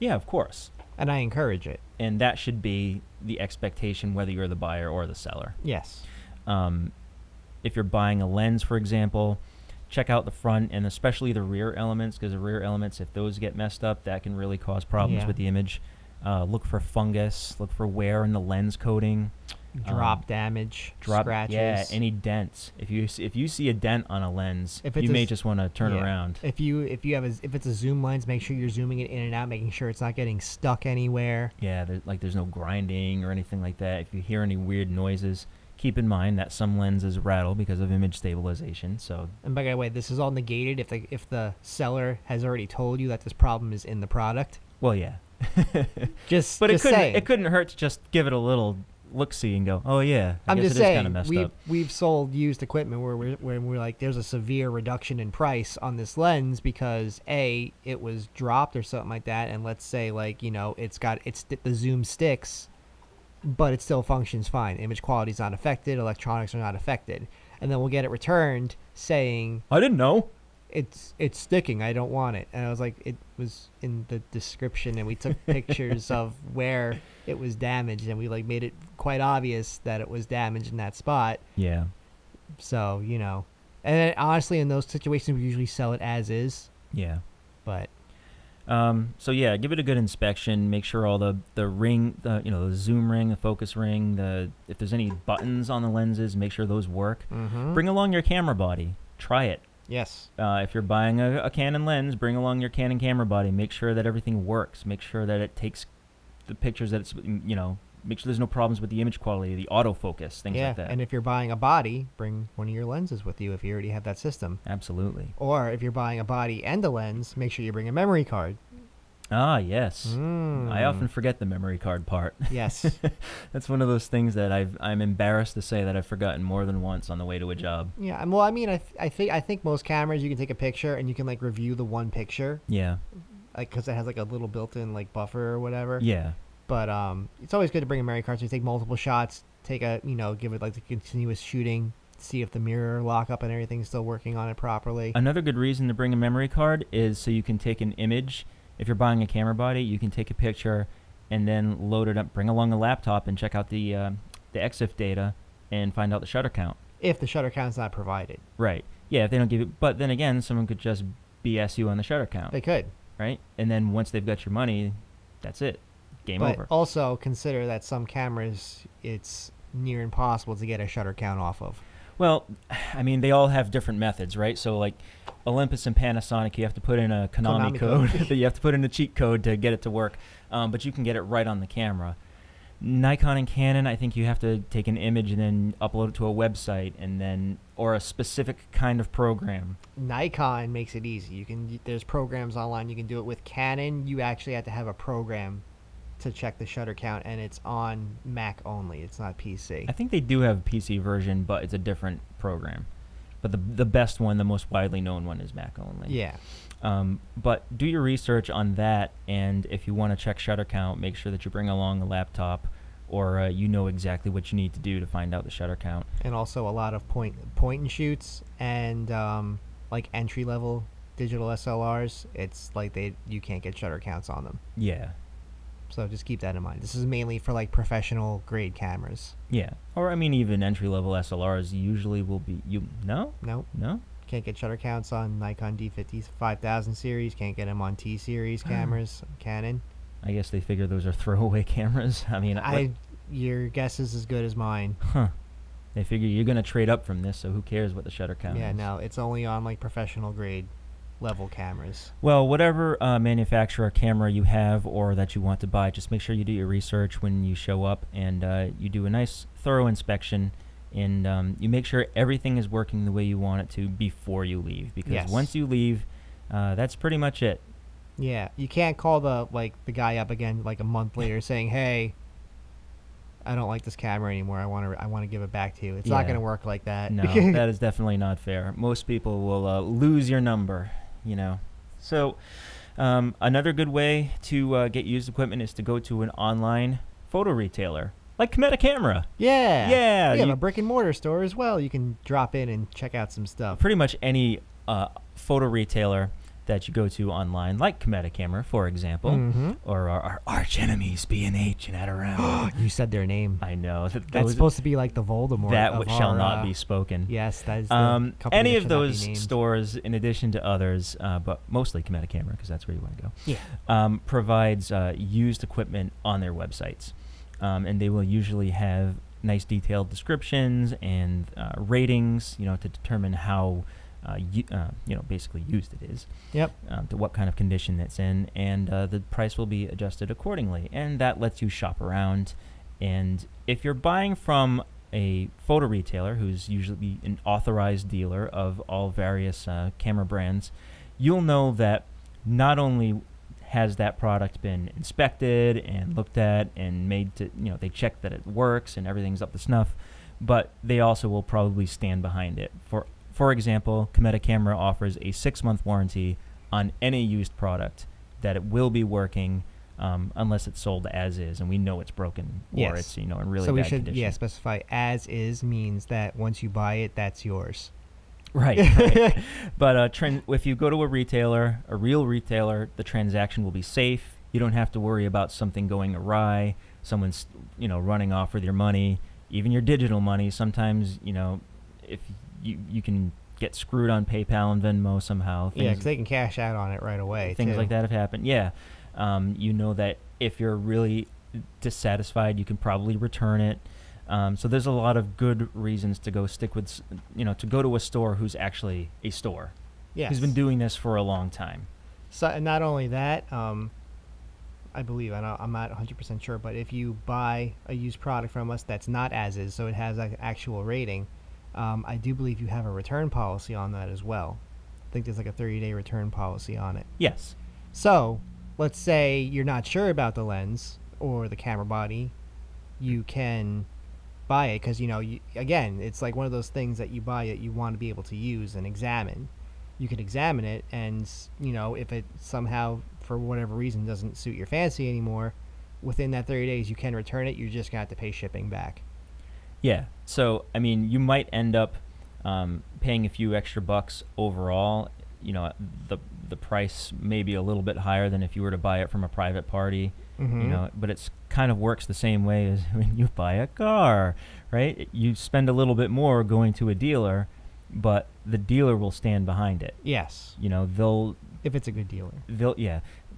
Yeah, of course. and I encourage it. And that should be the expectation whether you're the buyer or the seller. Yes. If you're buying a lens, for example, check out the front and especially the rear elements, because the rear elements, if those get messed up, that can really cause problems with the image. Look for fungus, look for wear in the lens coating. Drop damage, scratches. Yeah, any dents. If you see a dent on a lens, If it's you may just want to turn yeah. around. If it's a zoom lens, make sure you're zooming it in and out, making sure it's not getting stuck anywhere. Yeah, there's no grinding or anything like that. If you hear any weird noises, keep in mind that some lenses rattle because of image stabilization. So, And by the way, this is all negated if the seller has already told you that this problem is in the product. well, yeah. But it couldn't hurt to just give it a little look-see and go, oh yeah, I I'm guess just it is kind saying, of messed up. we've sold used equipment where we're like, there's a severe reduction in price on this lens because it was dropped or something like that, and let's say, like, you know, the zoom sticks, but it still functions fine. Image quality is not affected, electronics are not affected, and then we'll get it returned saying, I didn't know. it's sticking, I don't want it. And I was like, it was in the description, and we took pictures of where it was damaged, and we like made it quite obvious that it was damaged in that spot. Yeah. So, you know, and then honestly, in those situations, we usually sell it as is. Yeah. But so yeah, give it a good inspection. Make sure all the ring, the zoom ring, the focus ring, if there's any buttons on the lenses, make sure those work. Bring along your camera body. Try it. yes, If you're buying a Canon lens, bring along your Canon camera body. Make sure that everything works. Make sure that it takes the pictures that it's make sure there's no problems with the image quality, the autofocus, things Yeah, like that. and if you're buying a body, bring one of your lenses with you if you already have that system. Absolutely. Or if you're buying a body and a lens, make sure you bring a memory card. Ah, yes. I often forget the memory card part. Yes. That's one of those things that I'm embarrassed to say that I've forgotten more than once on the way to a job. Yeah, well, I mean, I think most cameras you can take a picture and you can like review the one picture, Yeah. like because it has like a little built-in like buffer or whatever. Yeah. But it's always good to bring a memory card. So you take multiple shots, take a give it like the continuous shooting, see if the mirror lockup and everything's still working on it properly. Another good reason to bring a memory card is so you can take an image. If you're buying a camera body, you can take a picture and then load it up, bring along a laptop, and check out the EXIF data and find out the shutter count. If the shutter count's not provided. Right. Yeah, if they don't give it. But then again, someone could just BS you on the shutter count. They could. Right? And then once they've got your money, that's it. Game But over. also consider that some cameras, it's near impossible to get a shutter count off of. Well, I mean, they all have different methods, right? So, like, Olympus and Panasonic, you have to put in a Konami code. You have to put in a cheat code to get it to work. But you can get it right on the camera. Nikon and Canon, I think you have to take an image and then upload it to a website and then, or a specific kind of program. Nikon makes it easy. There's programs online. You can do it with Canon. You actually have to have a program to check the shutter count, and it's on Mac only. It's not PC. I think they do have a PC version, but it's a different program. But the best one, the most widely known one, is Mac only. Yeah. But do your research on that, and if you want to check shutter count, make sure that you bring along a laptop, or you know exactly what you need to do to find out the shutter count. And also a lot of point and shoots and like entry level digital SLRs. It's like you can't get shutter counts on them. Yeah. So just keep that in mind. This is mainly for like professional grade cameras. Yeah. Or I mean, even entry-level SLRs usually will be No. Can't get shutter counts on Nikon D50 5000 series. Can't get them on T series cameras. Canon. I guess they figure those are throwaway cameras. I mean, your guess is as good as mine. Huh. They figure you're gonna trade up from this, so who cares what the shutter count is? Yeah, no, it's only on like professional grade level cameras. Well, whatever manufacturer camera you have or that you want to buy, just make sure you do your research when you show up, and you do a nice thorough inspection, and you make sure everything is working the way you want it to before you leave, because once you leave, that's pretty much it. Yeah, you can't call the guy up again like a month later saying, "Hey, I don't like this camera anymore. I want to give it back to you." It's not going to work like that. No, that is definitely not fair. Most people will lose your number, you know. So another good way to get used equipment is to go to an online photo retailer like Cometa Camera. Yeah. Yeah. We have a brick and mortar store as well. You can drop in and check out some stuff. Pretty much any photo retailer that you go to online, like Cometa Camera, for example, or our arch enemies, B&H and Adorama. You said their name. I know. That's supposed to be like the Voldemort. That which shall not be spoken. Yes, that is the company any that of should not be those named. stores, in addition to others, but mostly Cometa Camera, because that's where you want to go, Yeah. provides used equipment on their websites. And they will usually have nice detailed descriptions and ratings, you know, to determine how basically used it is. Yep. To what kind of condition it's in, and the price will be adjusted accordingly. And that lets you shop around. And if you're buying from a photo retailer, who's usually an authorized dealer of all various camera brands, you'll know that not only has that product been inspected and looked at and made to, they check that it works and everything's up to snuff, but they also will probably stand behind it. For example, Cometa Camera offers a 6-month warranty on any used product, that it will be working unless it's sold as is, and we know it's broken or it's in really bad condition. So we should specify as is means that once you buy it, that's yours. Right. But if you go to a retailer, a real retailer, the transaction will be safe. You don't have to worry about something going awry, someone's running off with your money, even your digital money. Sometimes if you can get screwed on PayPal and Venmo somehow. Because they can cash out on it right away. Things like that have happened. Yeah. You know that if you're really dissatisfied, you can probably return it. So there's a lot of good reasons to go to go to a store who's actually a store. Yes. Who's been doing this for a long time. So, and not only that, I believe, I'm not 100% sure, but if you buy a used product from us that's not as is, so it has an actual rating, I do believe you have a return policy on that as well. I think there's like a 30-day return policy on it. Yes. So let's say you're not sure about the lens or the camera body, you can buy it because, again, it's like one of those things that you buy that you want to be able to use and examine. You can examine it, and if it somehow for whatever reason doesn't suit your fancy anymore, within that 30 days you can return it. You're just gonna have to pay shipping back. Yeah. So I mean, you might end up paying a few extra bucks overall. The price may be a little bit higher than if you were to buy it from a private party. But it's kind of works the same way as when you buy a car, right? You spend a little bit more going to a dealer, but the dealer will stand behind it. Yes. They'll, if it's a good dealer.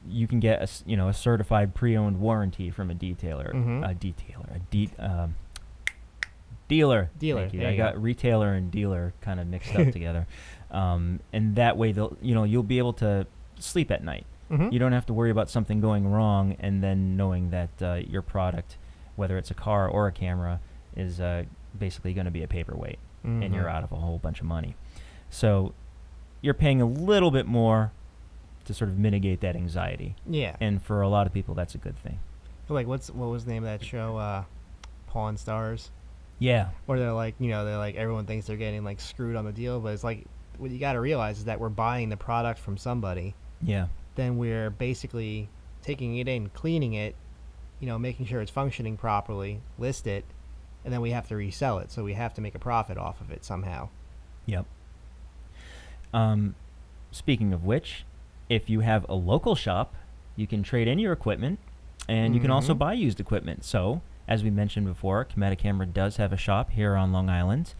You can get a certified pre-owned warranty from a detailer. Dealer. Dealer. Thank you. I got retailer and dealer kind of mixed up together. And that way you'll be able to sleep at night. You don't have to worry about something going wrong and then knowing that your product, whether it's a car or a camera, is basically going to be a paperweight, and you're out of a whole bunch of money. So you're paying a little bit more to sort of mitigate that anxiety. Yeah. And for a lot of people, that's a good thing. Like, what was the name of that show? Pawn Stars. Yeah. Where they're like, everyone thinks they're getting like screwed on the deal, but it's like what you got to realize is that we're buying the product from somebody. Yeah. Then we're basically taking it in, cleaning it, making sure it's functioning properly, list it, and then we have to resell it. So we have to make a profit off of it somehow. Yep. Speaking of which, if you have a local shop, you can trade in your equipment, and you can also buy used equipment. So, as we mentioned before, Cometa Camera does have a shop here on Long Island,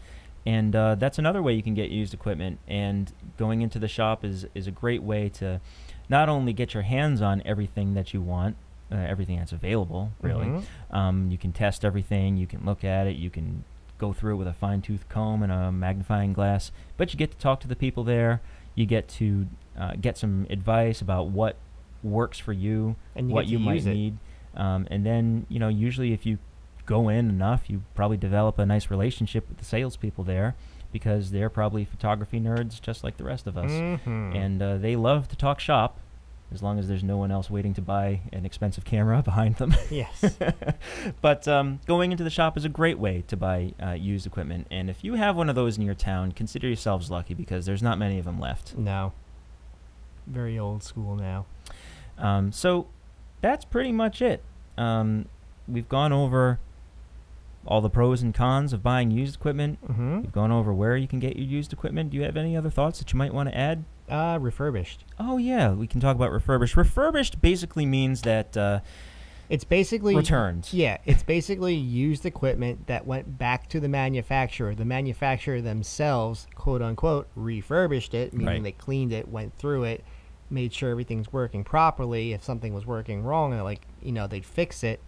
and that's another way you can get used equipment. And going into the shop is a great way to not only get your hands on everything that you want, everything that's available, really. You can test everything, you can look at it, you can go through it with a fine-tooth comb and a magnifying glass, but you get to talk to the people there. You get to get some advice about what works for you, and what you might need. And then, usually if you go in enough, you probably develop a nice relationship with the salespeople there, because they're probably photography nerds just like the rest of us. And they love to talk shop, as long as there's no one else waiting to buy an expensive camera behind them. Yes. But going into the shop is a great way to buy used equipment. And if you have one of those in your town, consider yourselves lucky, because there's not many of them left. No. Very old school now. So that's pretty much it. We've gone over all the pros and cons of buying used equipment. We've gone over where you can get your used equipment. Do you have any other thoughts that you might want to add? Refurbished. Oh, yeah. We can talk about refurbished. Refurbished basically means that it's basically returned. Yeah, it's basically used equipment that went back to the manufacturer. The manufacturer themselves, quote unquote, refurbished it, meaning they cleaned it, went through it, made sure everything's working properly. If something was working wrong, they'd fix it,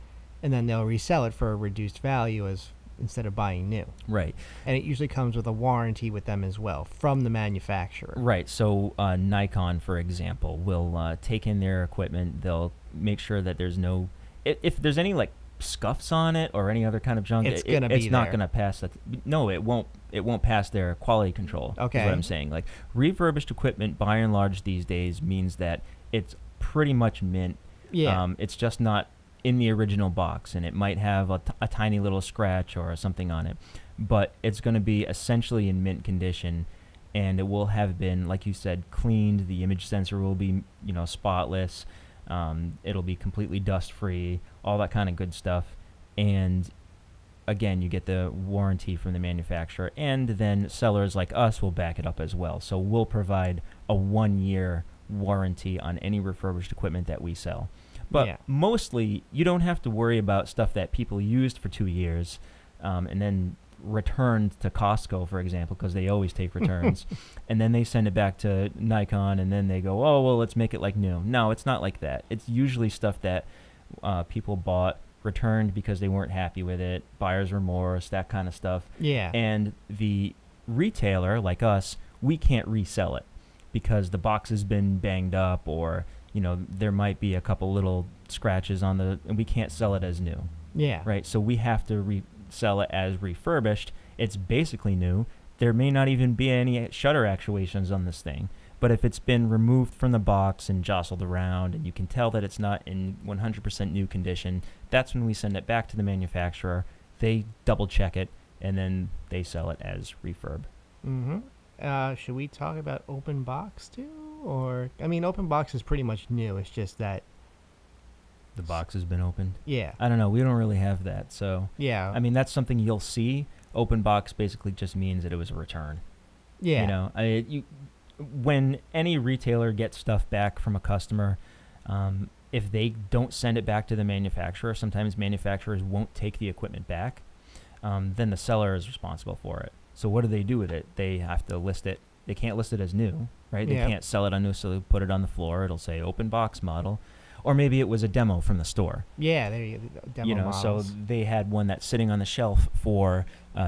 and then they'll resell it for a reduced value instead of buying new. Right. And it usually comes with a warranty with them as well from the manufacturer. Right. So Nikon, for example, will take in their equipment. They'll make sure that there's no, if there's any like scuffs on it or any other kind of junk, it's not going to pass that. No, it won't. It won't pass their quality control. Okay. Is what I'm saying. Like, refurbished equipment, by and large, these days means that it's pretty much mint. Yeah. It's just not in the original box, and it might have a tiny little scratch or something on it, but it's going to be essentially in mint condition, and it will have been, like you said, cleaned. The image sensor will be, spotless. It'll be completely dust free, all that kind of good stuff. And again, you get the warranty from the manufacturer, and then sellers like us will back it up as well. So we'll provide a 1-year warranty on any refurbished equipment that we sell. But mostly, you don't have to worry about stuff that people used for 2 years and then returned to Costco, for example, because they always take returns. And then they send it back to Nikon, and then they go, oh, well, let's make it like new. No, it's not like that. It's usually stuff that people bought, returned because they weren't happy with it, buyer's remorse, that kind of stuff. Yeah. And the retailer, like us, we can't resell it, because the box has been banged up, or there might be a couple little scratches on and we can't sell it as new, Yeah. right? So we have to sell it as refurbished. It's basically new. There may not even be any shutter actuations on this thing, but if it's been removed from the box and jostled around and you can tell that it's not in 100% new condition, that's when we send it back to the manufacturer. They double check it, and then they sell it as refurb. Should we talk about open box too? Or, I mean, open box is pretty much new. It's just that the box has been opened. Yeah. I don't know. We don't really have that. So, yeah. I mean, that's something you'll see. Open box basically just means that it was a return. Yeah. When any retailer gets stuff back from a customer, if they don't send it back to the manufacturer, sometimes manufacturers won't take the equipment back, then the seller is responsible for it. So what do they do with it? They have to list it. They can't list it as new, right? They can't sell it on new, so they put it on the floor. It'll say open box model. Or maybe it was a demo from the store. Yeah, there you go. Demo models. So they had one that's sitting on the shelf for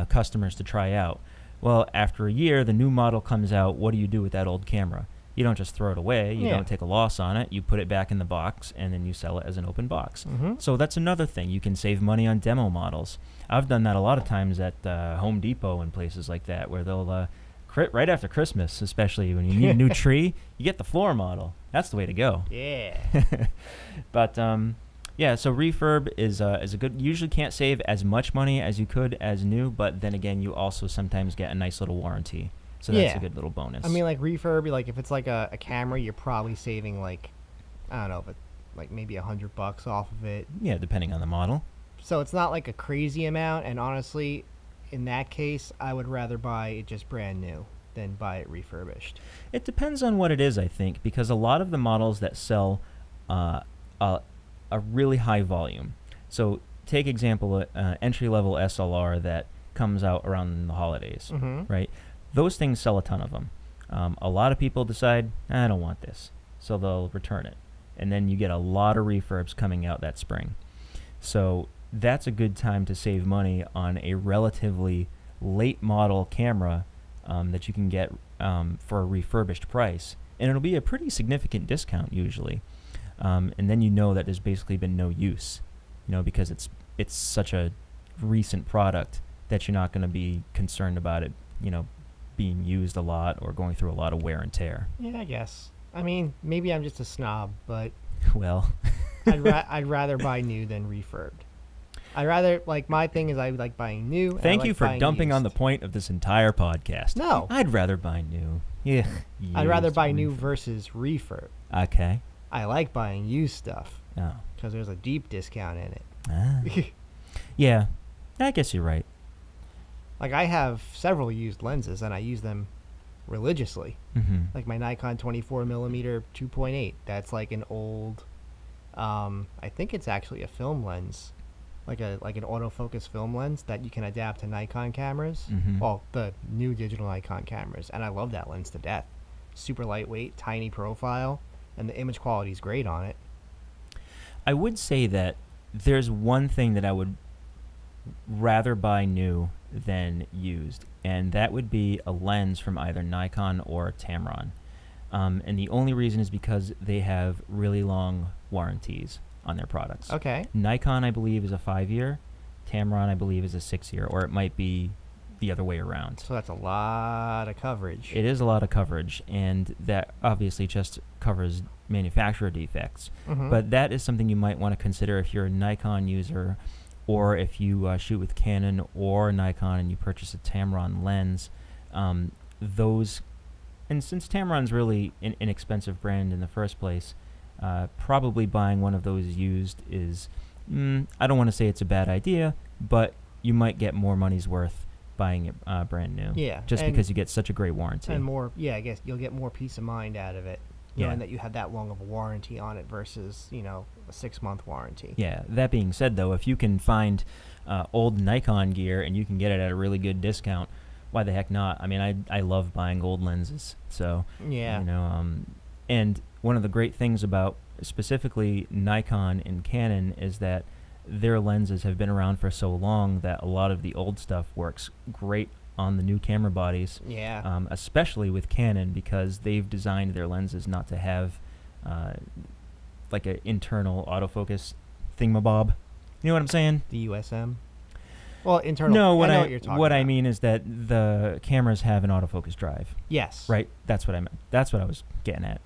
customers to try out. Well, after a year, the new model comes out. What do you do with that old camera? You don't just throw it away. You don't take a loss on it. You put it back in the box, and then you sell it as an open box. So that's another thing. You can save money on demo models. I've done that a lot of times at Home Depot and places like that, where they'll, right after Christmas, especially when you need a new tree, you get the floor model. That's the way to go. Yeah. But yeah, so refurb is a good. Usually can't save as much money as you could as new, but then again, you also sometimes get a nice little warranty. So that's a good little bonus. I mean, like refurb, like if it's like a camera, you're probably saving like, I don't know, but like maybe $100 off of it. Yeah, depending on the model. So it's not like a crazy amount, and honestly, in that case, I would rather buy it just brand new than buy it refurbished. It depends on what it is, I think, because a lot of the models that sell a really high volume. So take example, entry-level SLR that comes out around the holidays, right? Those things sell a ton of them. A lot of people decide, I don't want this, so they'll return it. And then you get a lot of refurbs coming out that spring. So that's a good time to save money on a relatively late model camera that you can get for a refurbished price. And it'll be a pretty significant discount usually. And then you know that there's basically been no use, because it's such a recent product that you're not going to be concerned about it, being used a lot or going through a lot of wear and tear. Yeah, I guess. I mean, maybe I'm just a snob, but well, I'd rather buy new than refurbed. I'd rather, like, my thing is I like buying new. Thank you for dumping on the point of this entire podcast. No. I'd rather buy new. Yeah. I'd rather buy new versus refurb. Okay. I like buying used stuff. Oh. Because there's a deep discount in it. Ah. Yeah. I guess you're right. Like, I have several used lenses, and I use them religiously. Like my Nikon 24mm 2.8. That's like an old, I think it's actually a film lens, like an autofocus film lens that you can adapt to Nikon cameras. Well, the new digital Nikon cameras, and I love that lens to death. Super lightweight, tiny profile, and the image quality is great on it. I would say that there's one thing that I would rather buy new than used, and that would be a lens from either Nikon or Tamron. And the only reason is because they have really long warranties on their products. Okay. Nikon, I believe, is a 5-year. Tamron, I believe, is a 6-year, or it might be the other way around. So that's a lot of coverage. It is a lot of coverage, and that obviously just covers manufacturer defects. But that is something you might want to consider if you're a Nikon user, or if you shoot with Canon or Nikon and you purchase a Tamron lens. And since Tamron's really an inexpensive brand in the first place, probably buying one of those used is, I don't want to say it's a bad idea, but you might get more money's worth buying it brand new. Yeah. Just because you get such a great warranty. And more, I guess you'll get more peace of mind out of it, knowing that you have that long of a warranty on it versus, a 6-month warranty. Yeah. That being said, though, if you can find old Nikon gear and you can get it at a really good discount, why the heck not? I mean, I love buying old lenses. So, and one of the great things about specifically Nikon and Canon is that their lenses have been around for so long that a lot of the old stuff works great on the new camera bodies. Yeah. Especially with Canon, because they've designed their lenses not to have like an internal autofocus thingamabob. You know what I'm saying? The USM. Well, internal. No, I know what you're talking what about. I mean is that the cameras have an autofocus drive. Yes. Right? That's what I meant. That's what I was getting at.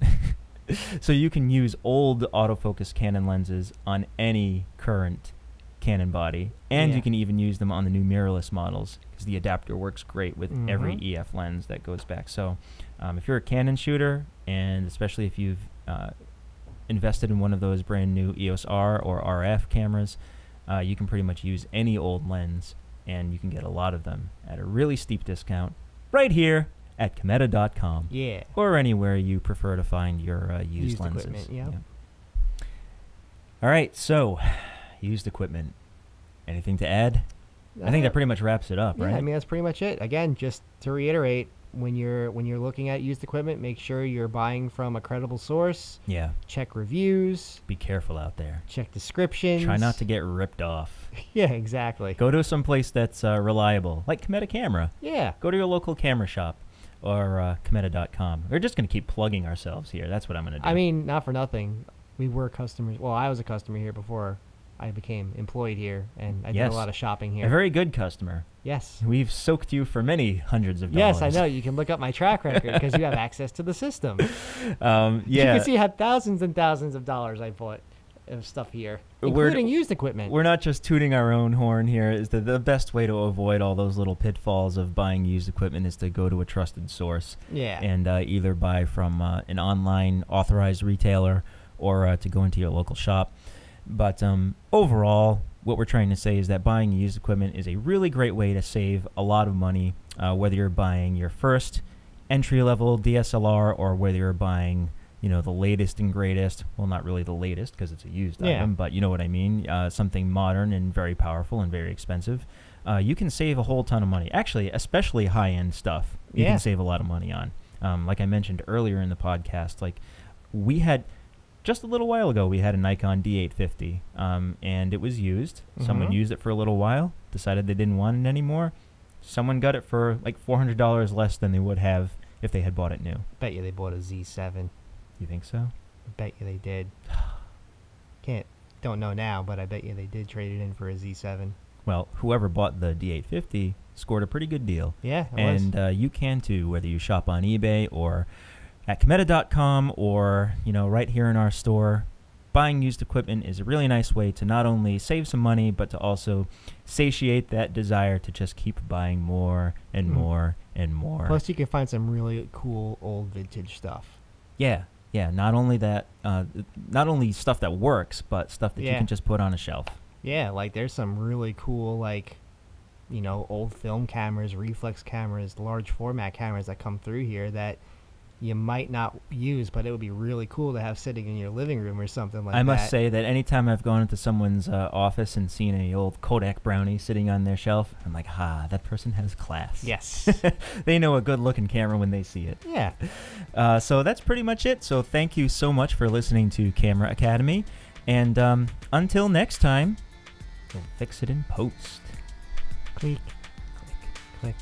So you can use old autofocus Canon lenses on any current Canon body, and Yeah. you can even use them on the new mirrorless models because the adapter works great with every Mhm. EF lens that goes back. So if you're a Canon shooter, and especially if you've invested in one of those brand new EOS R or RF cameras, you can pretty much use any old lens, and you can get a lot of them at a really steep discount right here at Cometa.com. Yeah. Or anywhere you prefer to find your used lenses. Equipment, yeah. All right, so used equipment. Anything to add? I think that pretty much wraps it up, Yeah, right? I mean that's pretty much it. Again, just to reiterate, when you're looking at used equipment, make sure you're buying from a credible source. Yeah. Check reviews. Be careful out there. Check descriptions. Try not to get ripped off. Yeah, exactly. Go to some place that's reliable, like Cometa Camera. Yeah. Go to your local camera shop or Cometa.com. We're just going to keep plugging ourselves here. That's what I'm going to do. I mean, not for nothing. We were customers. Well, I was a customer here before I became employed here, and I did Yes. a lot of shopping here. A very good customer. Yes. We've soaked you for many hundreds of dollars. Yes, I know. You can look up my track record because you have access to the system. Yeah. You can see how thousands and thousands of dollars I bought of stuff here, including used equipment. We're not just tooting our own horn here. Is that the best way to avoid all those little pitfalls of buying used equipment is to go to a trusted source Yeah. and either buy from an online authorized retailer or to go into your local shop. But overall, what we're trying to say is that buying used equipment is a really great way to save a lot of money, whether you're buying your first entry-level DSLR or whether you're buying, you know, the latest and greatest. Well, not really the latest because it's a used item, but you know what I mean. Something modern and very powerful and very expensive. You can save a whole ton of money. Actually, especially high-end stuff, you can save a lot of money on. Like I mentioned earlier in the podcast, like we had just a little while ago, we had a Nikon D850, and it was used. Someone used it for a little while, decided they didn't want it anymore. Someone got it for like $400 less than they would have if they had bought it new. Bet you they bought a Z7. You think so? I bet you they did. Don't know now, but I bet you they did trade it in for a Z7. Well, whoever bought the D850 scored a pretty good deal. Yeah, it was. And you can too, whether you shop on eBay or at Cometa.com or, you know, right here in our store. Buying used equipment is a really nice way to not only save some money, but to also satiate that desire to just keep buying more and more and more. Plus, you can find some really cool old vintage stuff. Yeah. Not only that, not only stuff that works, but stuff that you can just put on a shelf. Yeah, like there's some really cool, like, you know, old film cameras, reflex cameras, large format cameras that come through here that you might not use, but it would be really cool to have sitting in your living room or something like that. I must say that anytime I've gone into someone's office and seen a old Kodak Brownie sitting on their shelf, I'm like, that person has class. Yes. They know a good-looking camera when they see it. Yeah. So that's pretty much it. So thank you so much for listening to Camera Academy. And until next time, we'll fix it in post. Click, click,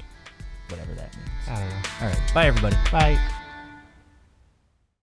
Whatever that means. I don't know. All right. Bye, everybody. Bye.